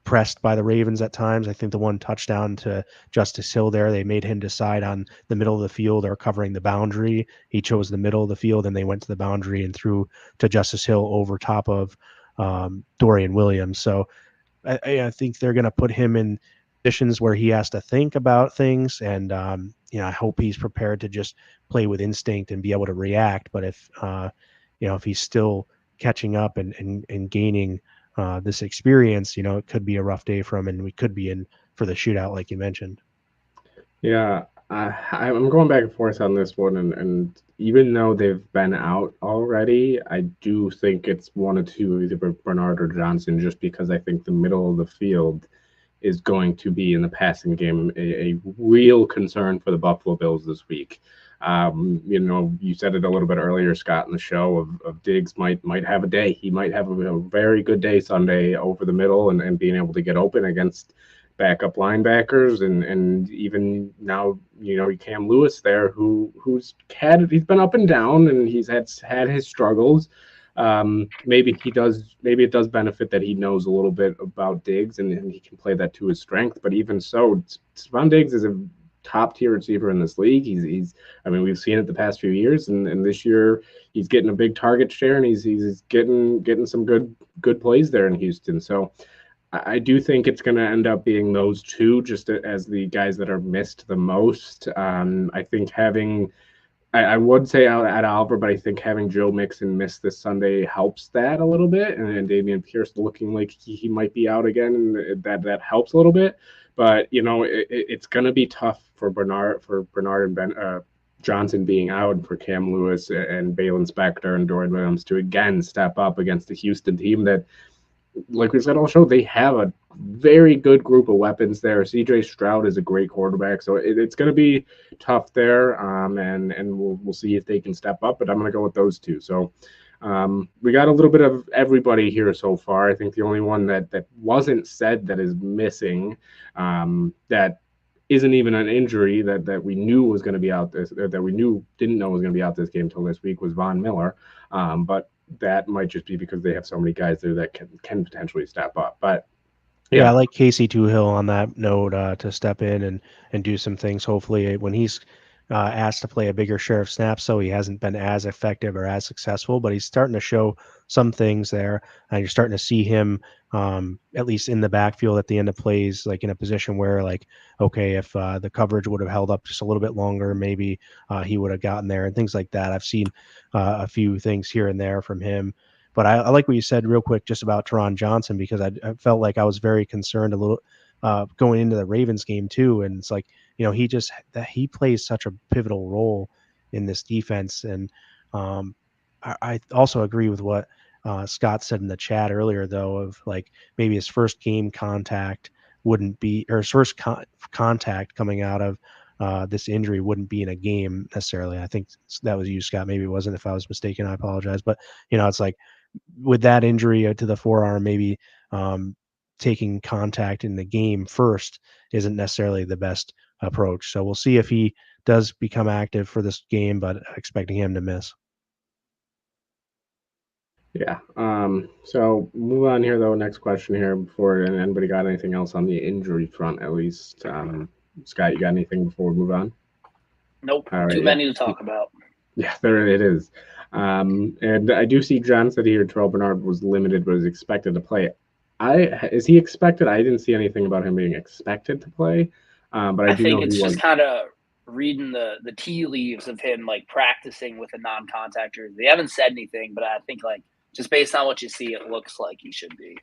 pressed by the Ravens at times. I think the one touchdown to Justice Hill there, they made him decide on the middle of the field or covering the boundary. He chose the middle of the field, and they went to the boundary and threw to Justice Hill over top of Dorian Williams. So I think they're going to put him in positions where he has to think about things, and I hope he's prepared to just play with instinct and be able to react. But if he's still catching up and gaining this experience, it could be a rough day for him, and we could be in for the shootout, like you mentioned. Yeah, I'm going back and forth on this one, and even though they've been out already, I do think it's one or two, either Bernard or Johnson, just because I think the middle of the field is going to be in the passing game a real concern for the Buffalo Bills this week. You said it a little bit earlier, Scott, in the show of Diggs might have a day. He might have a very good day Sunday over the middle and being able to get open against backup linebackers and even now, Cam Lewis there he's been up and down and he's had his struggles. Maybe it does benefit that he knows a little bit about Diggs and he can play that to his strength. But even so, Stephon Diggs is a top tier receiver in this league. We've seen it the past few years, and this year he's getting a big target share and he's getting some good plays there in Houston. So I do think it's going to end up being those two, just as the guys that are missed the most. I think I would say at Oliver, but I think having Joe Mixon miss this Sunday helps that a little bit, and Dameon Pierce looking like he might be out again, and that helps a little bit. But it's going to be tough for Bernard and Ben Johnson being out, and for Cam Lewis and Balin Spector and Dorian Williams to again step up against the Houston team that, like we said all show, they have a very good group of weapons there. CJ Stroud is a great quarterback, so it's going to be tough there, and we'll see if they can step up. But I'm going to go with those two. So we got a little bit of everybody here so far. I think the only one that wasn't said that is missing, that isn't even an injury that we knew was going to be out that we didn't know was going to be out this game until this week, was Von Miller. But that might just be because they have so many guys there that can potentially step up. But yeah, I like Casey Toohill on that note to step in and do some things. Hopefully, when he's asked to play a bigger share of snaps, so he hasn't been as effective or as successful, but he's starting to show some things there. And you're starting to see him at least in the backfield at the end of plays, like in a position where, like, okay, if the coverage would have held up just a little bit longer, maybe he would have gotten there and things like that. I've seen a few things here and there from him. But I like what you said real quick just about Teron Johnson, because I felt like I was very concerned a little going into the Ravens game too. And it's like, he plays such a pivotal role in this defense. And I also agree with what Scott said in the chat earlier, though, of like maybe his first game contact wouldn't be, or his first contact coming out of this injury wouldn't be in a game necessarily. I think that was you, Scott. Maybe it wasn't. If I was mistaken, I apologize. But it's like with that injury to the forearm, maybe taking contact in the game first isn't necessarily the best approach. So we'll see if he does become active for this game, but expecting him to miss. Yeah. So move on here though. Next question here before anybody got anything else on the injury front, at least. Scott, you got anything before we move on? Nope. All right, Too many to talk about. Yeah, there it is. And I do see John said here Terrell Bernard was limited but is expected to play. Is he expected? I didn't see anything about him being expected to play. But I do think know it's he just was. kind of reading the tea leaves of him like practicing with a non-contact jersey. They haven't said anything, but I think like just based on what you see, it looks like he should be.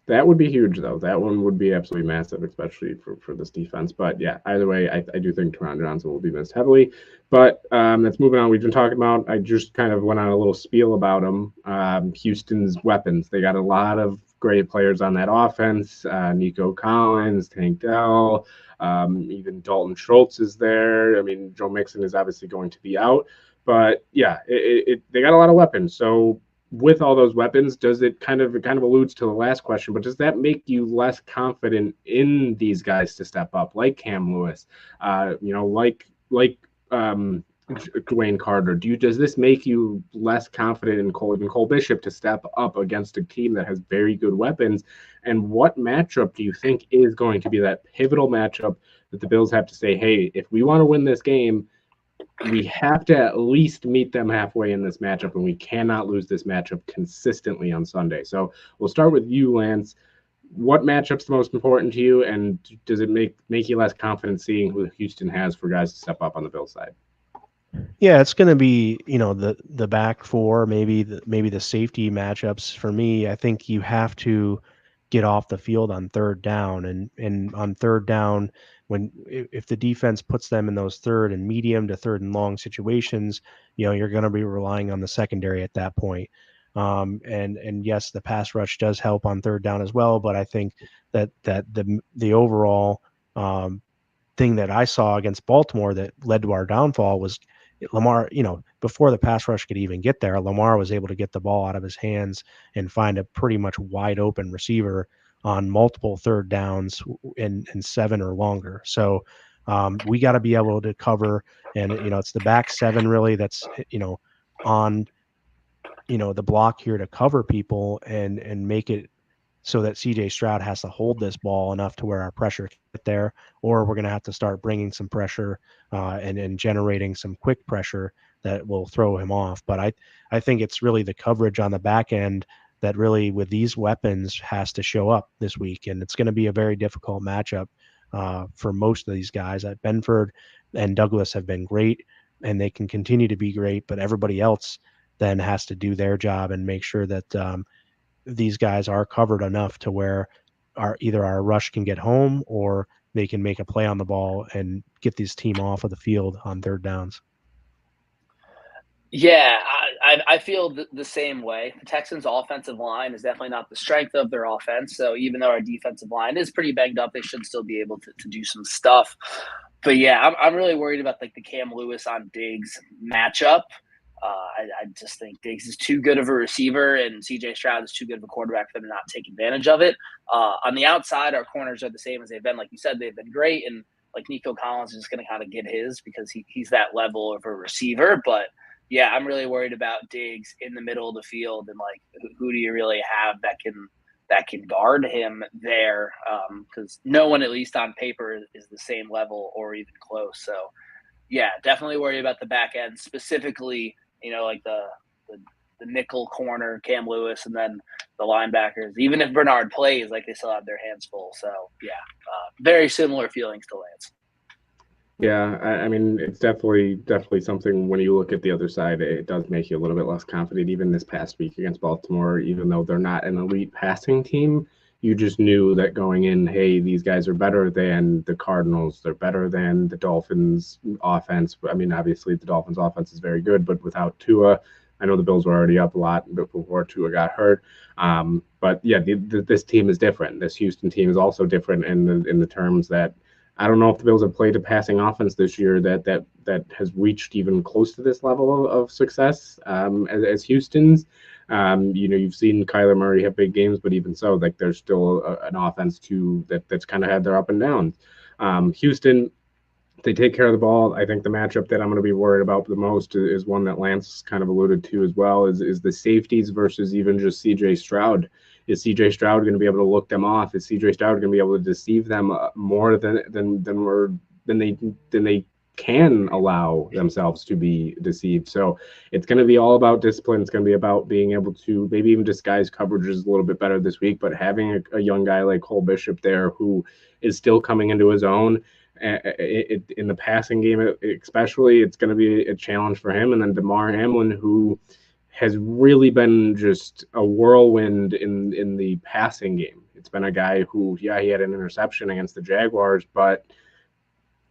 That would be huge, though. That one would be absolutely massive, especially for this defense. But yeah, either way, I do think Teron Johnson will be missed heavily. But let's move on. We've been talking about, I just kind of went on a little spiel about him. Houston's weapons. They got a lot of great players on that offense. Nico Collins, Tank Dell, even Dalton Schultz is there. I mean, Joe Mixon is obviously going to be out. But yeah, they got a lot of weapons. So with all those weapons, does it kind of alludes to the last question, but does that make you less confident in these guys to step up, like Cam Lewis, like Dwayne Carter? Does this make you less confident in Cole Bishop to step up against a team that has very good weapons? And what matchup do you think is going to be that pivotal matchup that the Bills have to say, hey, if we want to win this game, we have to at least meet them halfway in this matchup, and we cannot lose this matchup consistently on Sunday. So we'll start with you, Lance. What matchup's the most important to you, and does it make you less confident seeing who Houston has for guys to step up on the Bills side? Yeah, it's going to be, the back four, maybe the safety matchups. For me, I think you have to get off the field on third down, and on third down, if the defense puts them in those third and medium to third and long situations, you're going to be relying on the secondary at that point. And yes, the pass rush does help on third down as well, but I think that the overall thing that I saw against Baltimore that led to our downfall was Lamar, before the pass rush could even get there, Lamar was able to get the ball out of his hands and find a pretty much wide open receiver on multiple third downs in 7 or longer. So we got to be able to cover, and it's the back 7 really that's on the block here to cover people and make it so that CJ Stroud has to hold this ball enough to where our pressure can get there, or we're going to have to start bringing some pressure and generating some quick pressure that will throw him off. But I think it's really the coverage on the back end that really, with these weapons, has to show up this week. And it's going to be a very difficult matchup for most of these guys. Benford and Douglas have been great, and they can continue to be great, but everybody else then has to do their job and make sure that these guys are covered enough to where either our rush can get home or they can make a play on the ball and get this team off of the field on third downs. Yeah, I feel the same way. The Texans' offensive line is definitely not the strength of their offense. So even though our defensive line is pretty banged up, they should still be able to do some stuff. But yeah, I'm really worried about like the Cam Lewis on Diggs matchup. I just think Diggs is too good of a receiver, and CJ Stroud is too good of a quarterback for them to not take advantage of it. On the outside, our corners are the same as they've been. Like you said, they've been great, and like Nico Collins is just going to kind of get his because he's that level of a receiver. But yeah, I'm really worried about Diggs in the middle of the field, and like who do you really have that can guard him there? Because no one, at least on paper, is the same level or even close. So yeah, definitely worry about the back end, specifically, like the nickel corner, Cam Lewis, and then the linebackers. Even if Bernard plays, like they still have their hands full. So yeah, very similar feelings to Lance. Yeah, I mean, it's definitely something when you look at the other side, it does make you a little bit less confident. Even this past week against Baltimore, even though they're not an elite passing team, you just knew that going in, hey, these guys are better than the Cardinals. They're better than the Dolphins offense. I mean, obviously the Dolphins offense is very good, but without Tua, I know the Bills were already up a lot before Tua got hurt. But yeah, this team is different. This Houston team is also different in the terms that I don't know if the Bills have played a passing offense this year that has reached even close to this level of success as Houston's. You've seen Kyler Murray have big games, but even so, like there's still an offense too that's kind of had their up and downs. Houston, they take care of the ball. I think the matchup that I'm going to be worried about the most is one that Lance kind of alluded to as well, is the safeties versus even just CJ Stroud. Is CJ Stroud going to be able to look them off? Is CJ Stroud going to be able to deceive them more than they can allow themselves to be deceived? So it's going to be all about discipline. It's going to be about being able to maybe even disguise coverages a little bit better this week. But having a young guy like Cole Bishop there who is still coming into his own in the passing game, especially, it's going to be a challenge for him. And then DeMar Hamlin, who has really been just a whirlwind in the passing game. It's been a guy who, yeah, he had an interception against the Jaguars, but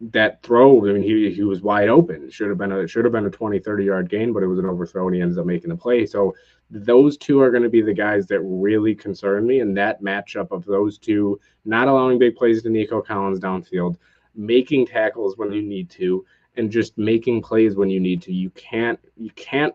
that throw, I mean, he was wide open. It should have been a 20-30 yard gain, but it was an overthrow, and he ends up making the play. So those two are going to be the guys that really concern me, and that matchup of those two, not allowing big plays to Nico Collins downfield, making tackles when you need to, and just making plays when you need to. You can't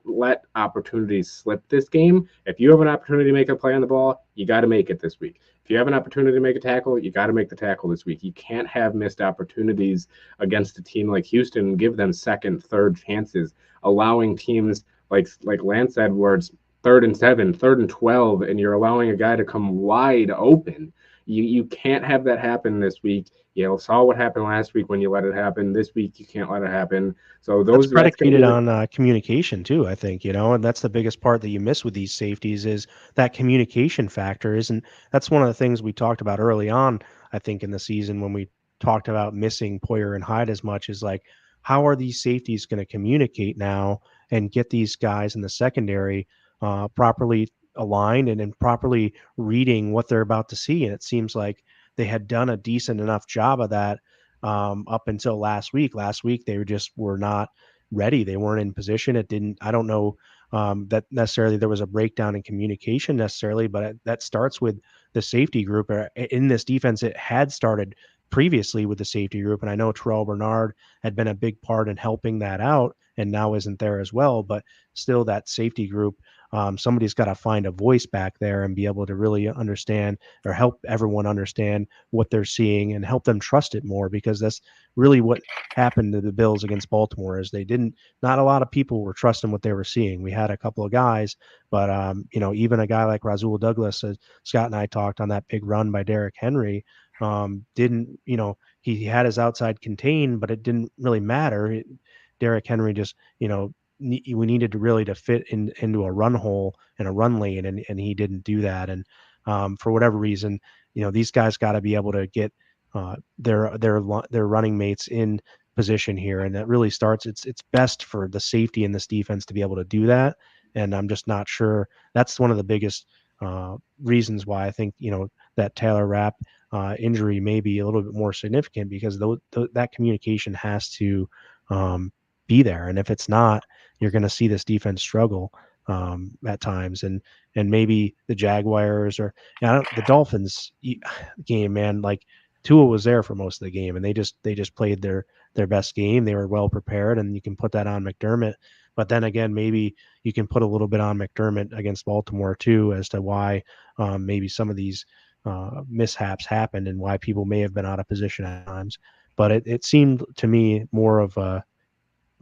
let opportunities slip this game. If you have an opportunity to make a play on the ball, you got to make it this week. If you have an opportunity to make a tackle, you got to make the tackle this week. You can't have missed opportunities against a team like Houston and give them second, third chances, allowing teams like Lance Edwards, 3rd and 7, 3rd and 12, and you're allowing a guy to come wide open. You can't have that happen this week. You saw what happened last week when you let it happen. This week you can't let it happen. So That's that's going to predicated be on communication too, I think, and that's the biggest part that you miss with these safeties is that communication factor. Isn't That's one of the things we talked about early on, I think, in the season when we talked about missing Poyer and Hyde as much, is like, how are these safeties going to communicate now and get these guys in the secondary properly aligned and properly reading what they're about to see? And it seems like they had done a decent enough job of that up until last week. Last week, they were not ready. They weren't in position. I don't know that necessarily there was a breakdown in communication necessarily, but that starts with the safety group. In this defense, it had started previously with the safety group. And I know Terrell Bernard had been a big part in helping that out and now isn't there as well. But still, that safety group, somebody's got to find a voice back there and be able to really understand or help everyone understand what they're seeing and help them trust it more, because that's really what happened to the Bills against Baltimore. Is not a lot of people were trusting what they were seeing. We had a couple of guys, but even a guy like Rasul Douglas, Scott and I talked on that big run by Derrick Henry, didn't, he had his outside contained, but it didn't really matter. Derrick Henry just, we needed to fit into a run hole and a run lane, and he didn't do that. And for whatever reason, these guys got to be able to get their running mates in position here, and that really starts. It's best for the safety in this defense to be able to do that, and I'm just not sure. That's one of the biggest reasons why I think that Taylor Rapp injury may be a little bit more significant, because that communication has to be there, and if it's not, you're going to see this defense struggle at times, and maybe the Jaguars or the Dolphins game, man. Like, Tua was there for most of the game, and they just played their best game. They were well prepared, and you can put that on McDermott. But then again, maybe you can put a little bit on McDermott against Baltimore too, as to why maybe some of these mishaps happened and why people may have been out of position at times. But it seemed to me more of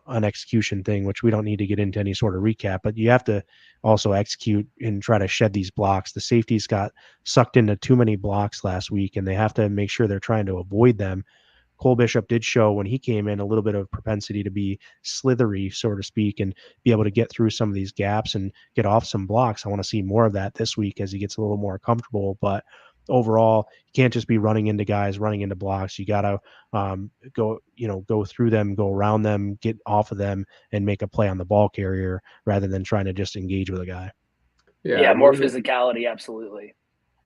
an execution thing, which we don't need to get into any sort of recap, but you have to also execute and try to shed these blocks. The safeties got sucked into too many blocks last week, and they have to make sure they're trying to avoid them. Cole Bishop did show when he came in a little bit of propensity to be slithery, so to speak, and be able to get through some of these gaps and get off some blocks. I want to see more of that this week as he gets a little more comfortable. But overall, you can't just be running into guys, running into blocks. You got to go through them, go around them, get off of them, and make a play on the ball carrier rather than trying to just engage with a guy. Yeah, more physicality, absolutely.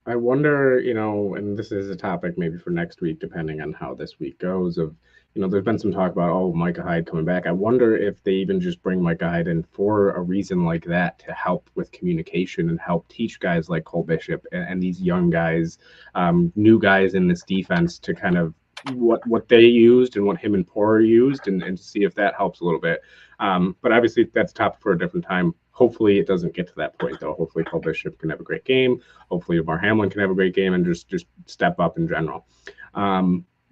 I wonder, and this is a topic maybe for next week, depending on how this week goes, there's been some talk about, Micah Hyde coming back. I wonder if they even just bring Micah Hyde in for a reason like that to help with communication and help teach guys like Cole Bishop and these young guys, new guys in this defense to kind of what they used and what him and Poor used and see if that helps a little bit. But obviously that's a topic for a different time. Hopefully it doesn't get to that point, though. Hopefully Cole Bishop can have a great game. Hopefully Damar Hamlin can have a great game and just step up in general.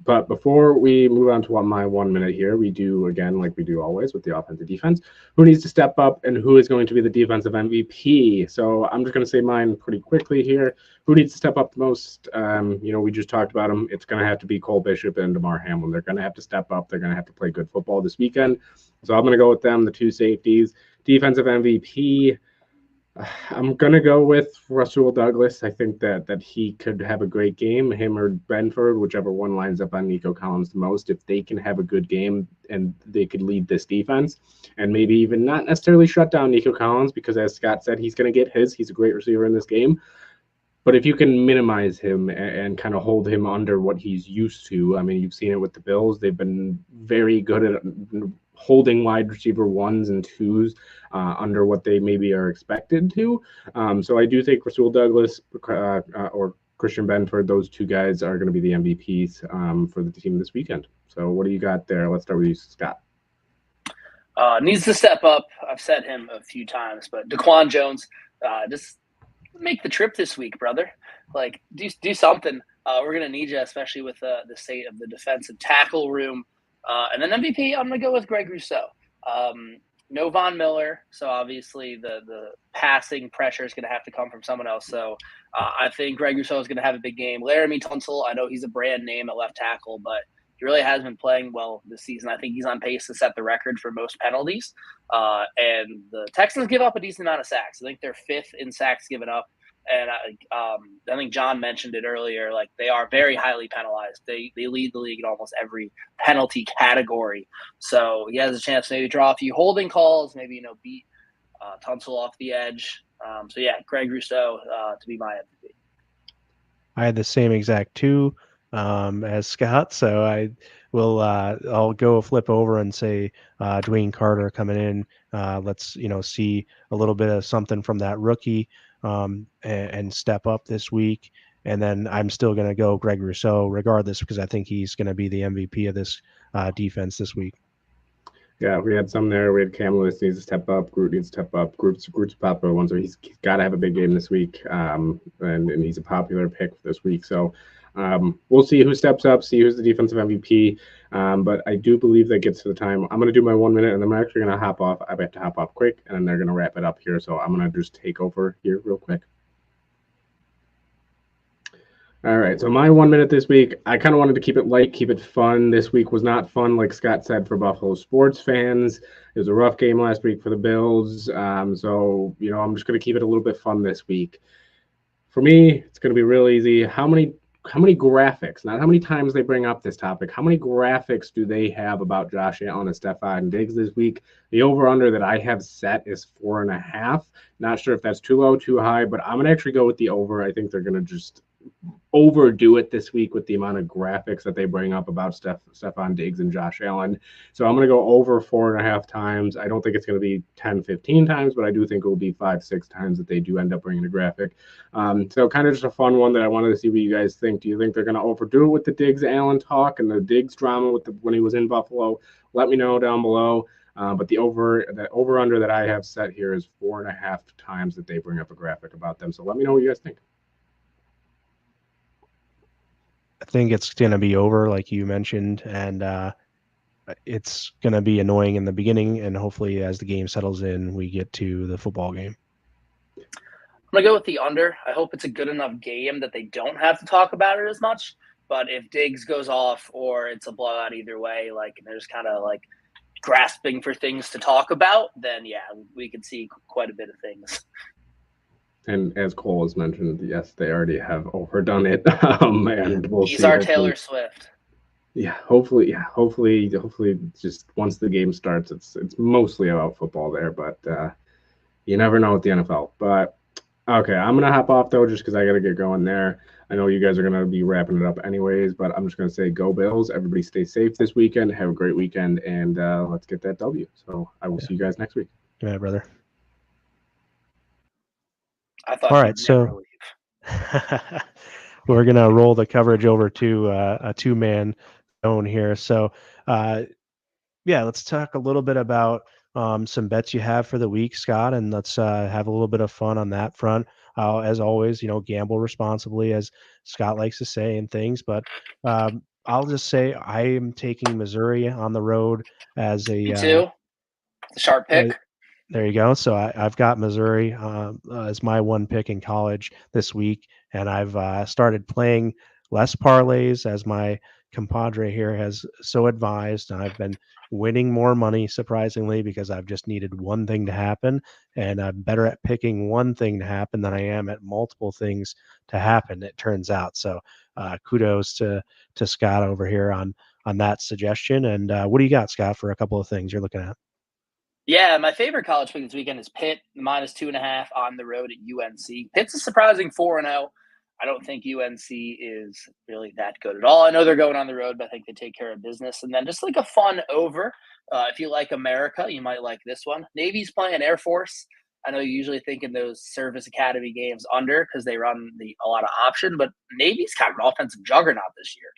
But before we move on to my 1 minute here, we do, again, like we do always with the offensive defense, who needs to step up and who is going to be the defensive MVP. So I'm just going to say mine pretty quickly here. Who needs to step up the most? We just talked about them. It's going to have to be Cole Bishop and Damar Hamlin. They're going to have to step up. They're going to have to play good football this weekend. So I'm going to go with them, the two safeties. Defensive MVP, I'm going to go with Rasul Douglas. I think that he could have a great game, him or Benford, whichever one lines up on Nico Collins the most. If they can have a good game and they could lead this defense and maybe even not necessarily shut down Nico Collins, because as Scott said, he's going to get his. He's a great receiver in this game. But if you can minimize him and kind of hold him under what he's used to, I mean, you've seen it with the Bills. They've been very good at holding wide receiver ones and twos under what they maybe are expected to. So I do think Rasul Douglas or Christian Benford, those two guys are going to be the MVPs for the team this weekend. So what do you got there? Let's start with you, Scott. Needs to step up. I've said him a few times, but Daquan Jones, just make the trip this week, brother. Like, do something. We're going to need you, especially with the state of the defensive tackle room. And then MVP, I'm going to go with Greg Rousseau. No Von Miller, so obviously the passing pressure is going to have to come from someone else. So I think Greg Rousseau is going to have a big game. Laramie Tunsil, I know he's a brand name at left tackle, but he really has been playing well this season. I think he's on pace to set the record for most penalties. And the Texans give up a decent amount of sacks. I think they're fifth in sacks given up. And I think John mentioned it earlier. Like, they are very highly penalized. They lead the league in almost every penalty category. So he has a chance to maybe draw a few holding calls, maybe beat Tunsil off the edge. So yeah, Greg Rousseau to be my MVP. I had the same exact two as Scott, so I'll go flip over and say Dwayne Carter coming in. Let's see a little bit of something from that rookie. And step up this week. And then I'm still going to go Greg Rousseau regardless, because I think he's going to be the MVP of this defense this week. Yeah, we had some there. We had Cam Lewis needs to step up. Groot needs to step up. Groot's popular one, so he's got to have a big game this week. And he's a popular pick this week. So we'll see who steps up, see who's the defensive MVP. But I do believe that gets to the time. I'm going to do my 1 minute, and then I'm actually going to hop off. I have to hop off quick, and then they're going to wrap it up here. So I'm going to just take over here real quick. All right, so my 1 minute this week, I kind of wanted to keep it light, keep it fun. This week was not fun, like Scott said, for Buffalo sports fans. It was a rough game last week for the Bills. So, I'm just going to keep it a little bit fun this week. For me, it's going to be real easy. How many graphics, not how many times they bring up this topic, how many graphics do they have about Josh Allen and Stephon Diggs this week? The over-under that I have set is 4.5. Not sure if that's too low, too high, but I'm going to actually go with the over. I think they're going to just overdo it this week with the amount of graphics that they bring up about Stephon Diggs and Josh Allen. So I'm going to go over 4.5 times. I don't think it's going to be 10, 15 times, but I do think it will be 5, 6 times that they do end up bringing a graphic. So kind of just a fun one that I wanted to see what you guys think. Do you think they're going to overdo it with the Diggs-Allen talk and the Diggs drama when he was in Buffalo? Let me know down below. But the over-under that I have set here is 4.5 times that they bring up a graphic about them. So let me know what you guys think. I think it's going to be over, like you mentioned, and it's going to be annoying in the beginning, and hopefully as the game settles in, we get to the football game. I'm going to go with the under. I hope it's a good enough game that they don't have to talk about it as much. But if Diggs goes off or it's a blowout either way, like they're just kind of like grasping for things to talk about, then yeah, we could see quite a bit of things. And as Cole has mentioned, yes, they already have overdone it. And we'll He's see. our Hopefully, Taylor Swift. hopefully, just once the game starts, it's mostly about football there. But you never know with the NFL. But okay, I'm gonna hop off though, just because I gotta get going there. I know you guys are gonna be wrapping it up anyways, but I'm just gonna say go Bills. Everybody stay safe this weekend. Have a great weekend, and let's get that W. So I will see you guys next week. Yeah, brother. I thought All you'd right, never so leave. we're gonna roll the coverage over to a two-man zone here. So, yeah, let's talk a little bit about some bets you have for the week, Scott, and let's have a little bit of fun on that front. As always, gamble responsibly, as Scott likes to say, and things. But I'll just say I am taking Missouri on the road as Me a too. It's a sharp pick. there you go. So I've got Missouri as my one pick in college this week, and I've started playing less parlays as my compadre here has so advised, and I've been winning more money surprisingly because I've just needed one thing to happen, and I'm better at picking one thing to happen than I am at multiple things to happen. It turns out. So kudos to Scott over here on that suggestion. And what do you got, Scott, for a couple of things you're looking at? Yeah, my favorite college pick this weekend is Pitt, -2.5 on the road at UNC. Pitt's a surprising 4-0. I don't think UNC is really that good at all. I know they're going on the road, but I think they take care of business. And then just like a fun over. If you like America, you might like this one. Navy's playing Air Force. I know you usually think in those service academy games under because they run a lot of option, but Navy's kind of an offensive juggernaut this year.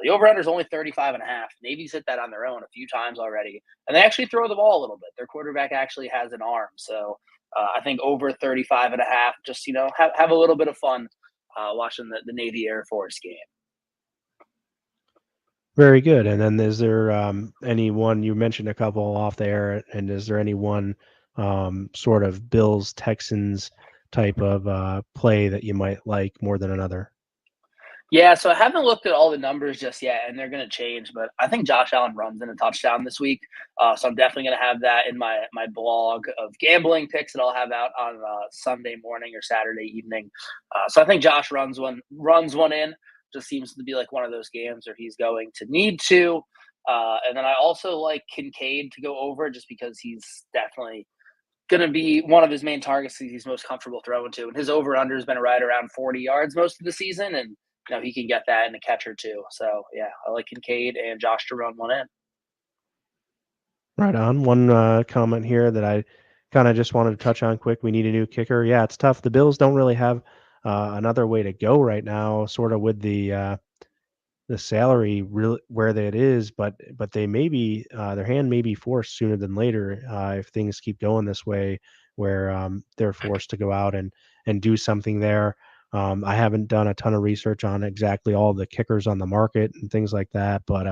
The over-under is only 35.5. Navy's hit that on their own a few times already. And they actually throw the ball a little bit. Their quarterback actually has an arm. So I think over 35.5, just, have a little bit of fun watching the Navy Air Force game. Very good. And then is there any one, you mentioned a couple off there, and is there any one sort of Bills Texans type of play that you might like more than another? Yeah, so I haven't looked at all the numbers just yet, and they're going to change. But I think Josh Allen runs in a touchdown this week, so I'm definitely going to have that in my blog of gambling picks that I'll have out on Sunday morning or Saturday evening. So I think Josh runs one in. Just seems to be like one of those games where he's going to need to. And then I also like Kincaid to go over just because he's definitely going to be one of his main targets he's most comfortable throwing to. And his over-under has been right around 40 yards most of the season, and he can get that in a catch or two. So, yeah, I like Kincaid and Josh to run one in. Right on. One comment here that I kind of just wanted to touch on quick. We need a new kicker. Yeah, it's tough. The Bills don't really have another way to go right now, sort of with the salary really where that is, but they may be their hand may be forced sooner than later if things keep going this way, where they're forced to go out and do something there. I haven't done a ton of research on exactly all the kickers on the market and things like that, but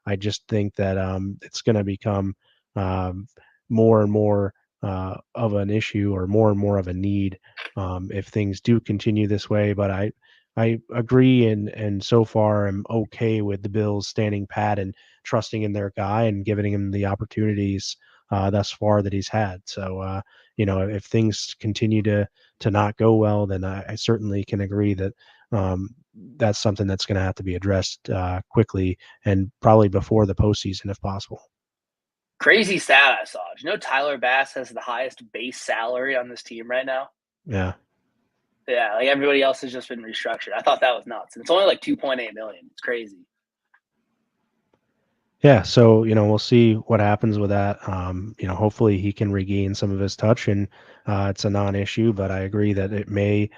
I just think that it's going to become um, more and more of an issue, or more and more of a need if things do continue this way. But I agree, and so far I'm okay with the Bills standing pat and trusting in their guy and giving him the opportunities thus far that he's had. So if things continue to not go well, then I certainly can agree that that's something that's going to have to be addressed quickly, and probably before the postseason if possible. Crazy stat I saw. Do you know Tyler Bass has the highest base salary on this team right now? Yeah. Yeah, like everybody else has just been restructured. I thought that was nuts. And it's only like 2.8 million. It's crazy. Yeah, so we'll see what happens with that. Hopefully he can regain some of his touch, and it's a non-issue. But I agree that it may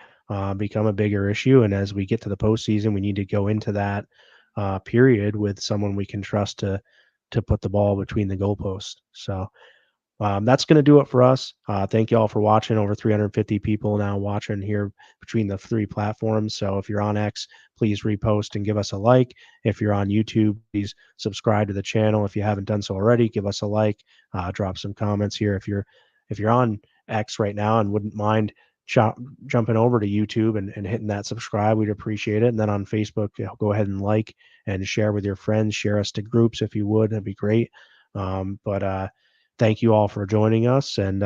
become a bigger issue. And as we get to the postseason, we need to go into that period with someone we can trust to put the ball between the goalposts. So that's going to do it for us. Thank you all for watching. Over 350 people now watching here between the three platforms. So if you're on X, please repost and give us a like. If you're on YouTube, please subscribe to the channel. If you haven't done so already, give us a like. Drop some comments here. If you're on X right now and wouldn't mind jumping over to YouTube and hitting that subscribe, we'd appreciate it. And then on Facebook, go ahead and like and share with your friends. Share us to groups if you would. That'd be great. But thank you all for joining us, and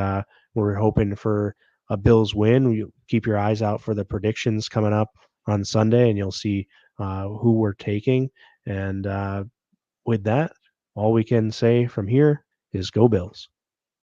we're hoping for a Bills win. You keep your eyes out for the predictions coming up on Sunday, and you'll see who we're taking. And with that, all we can say from here is go Bills.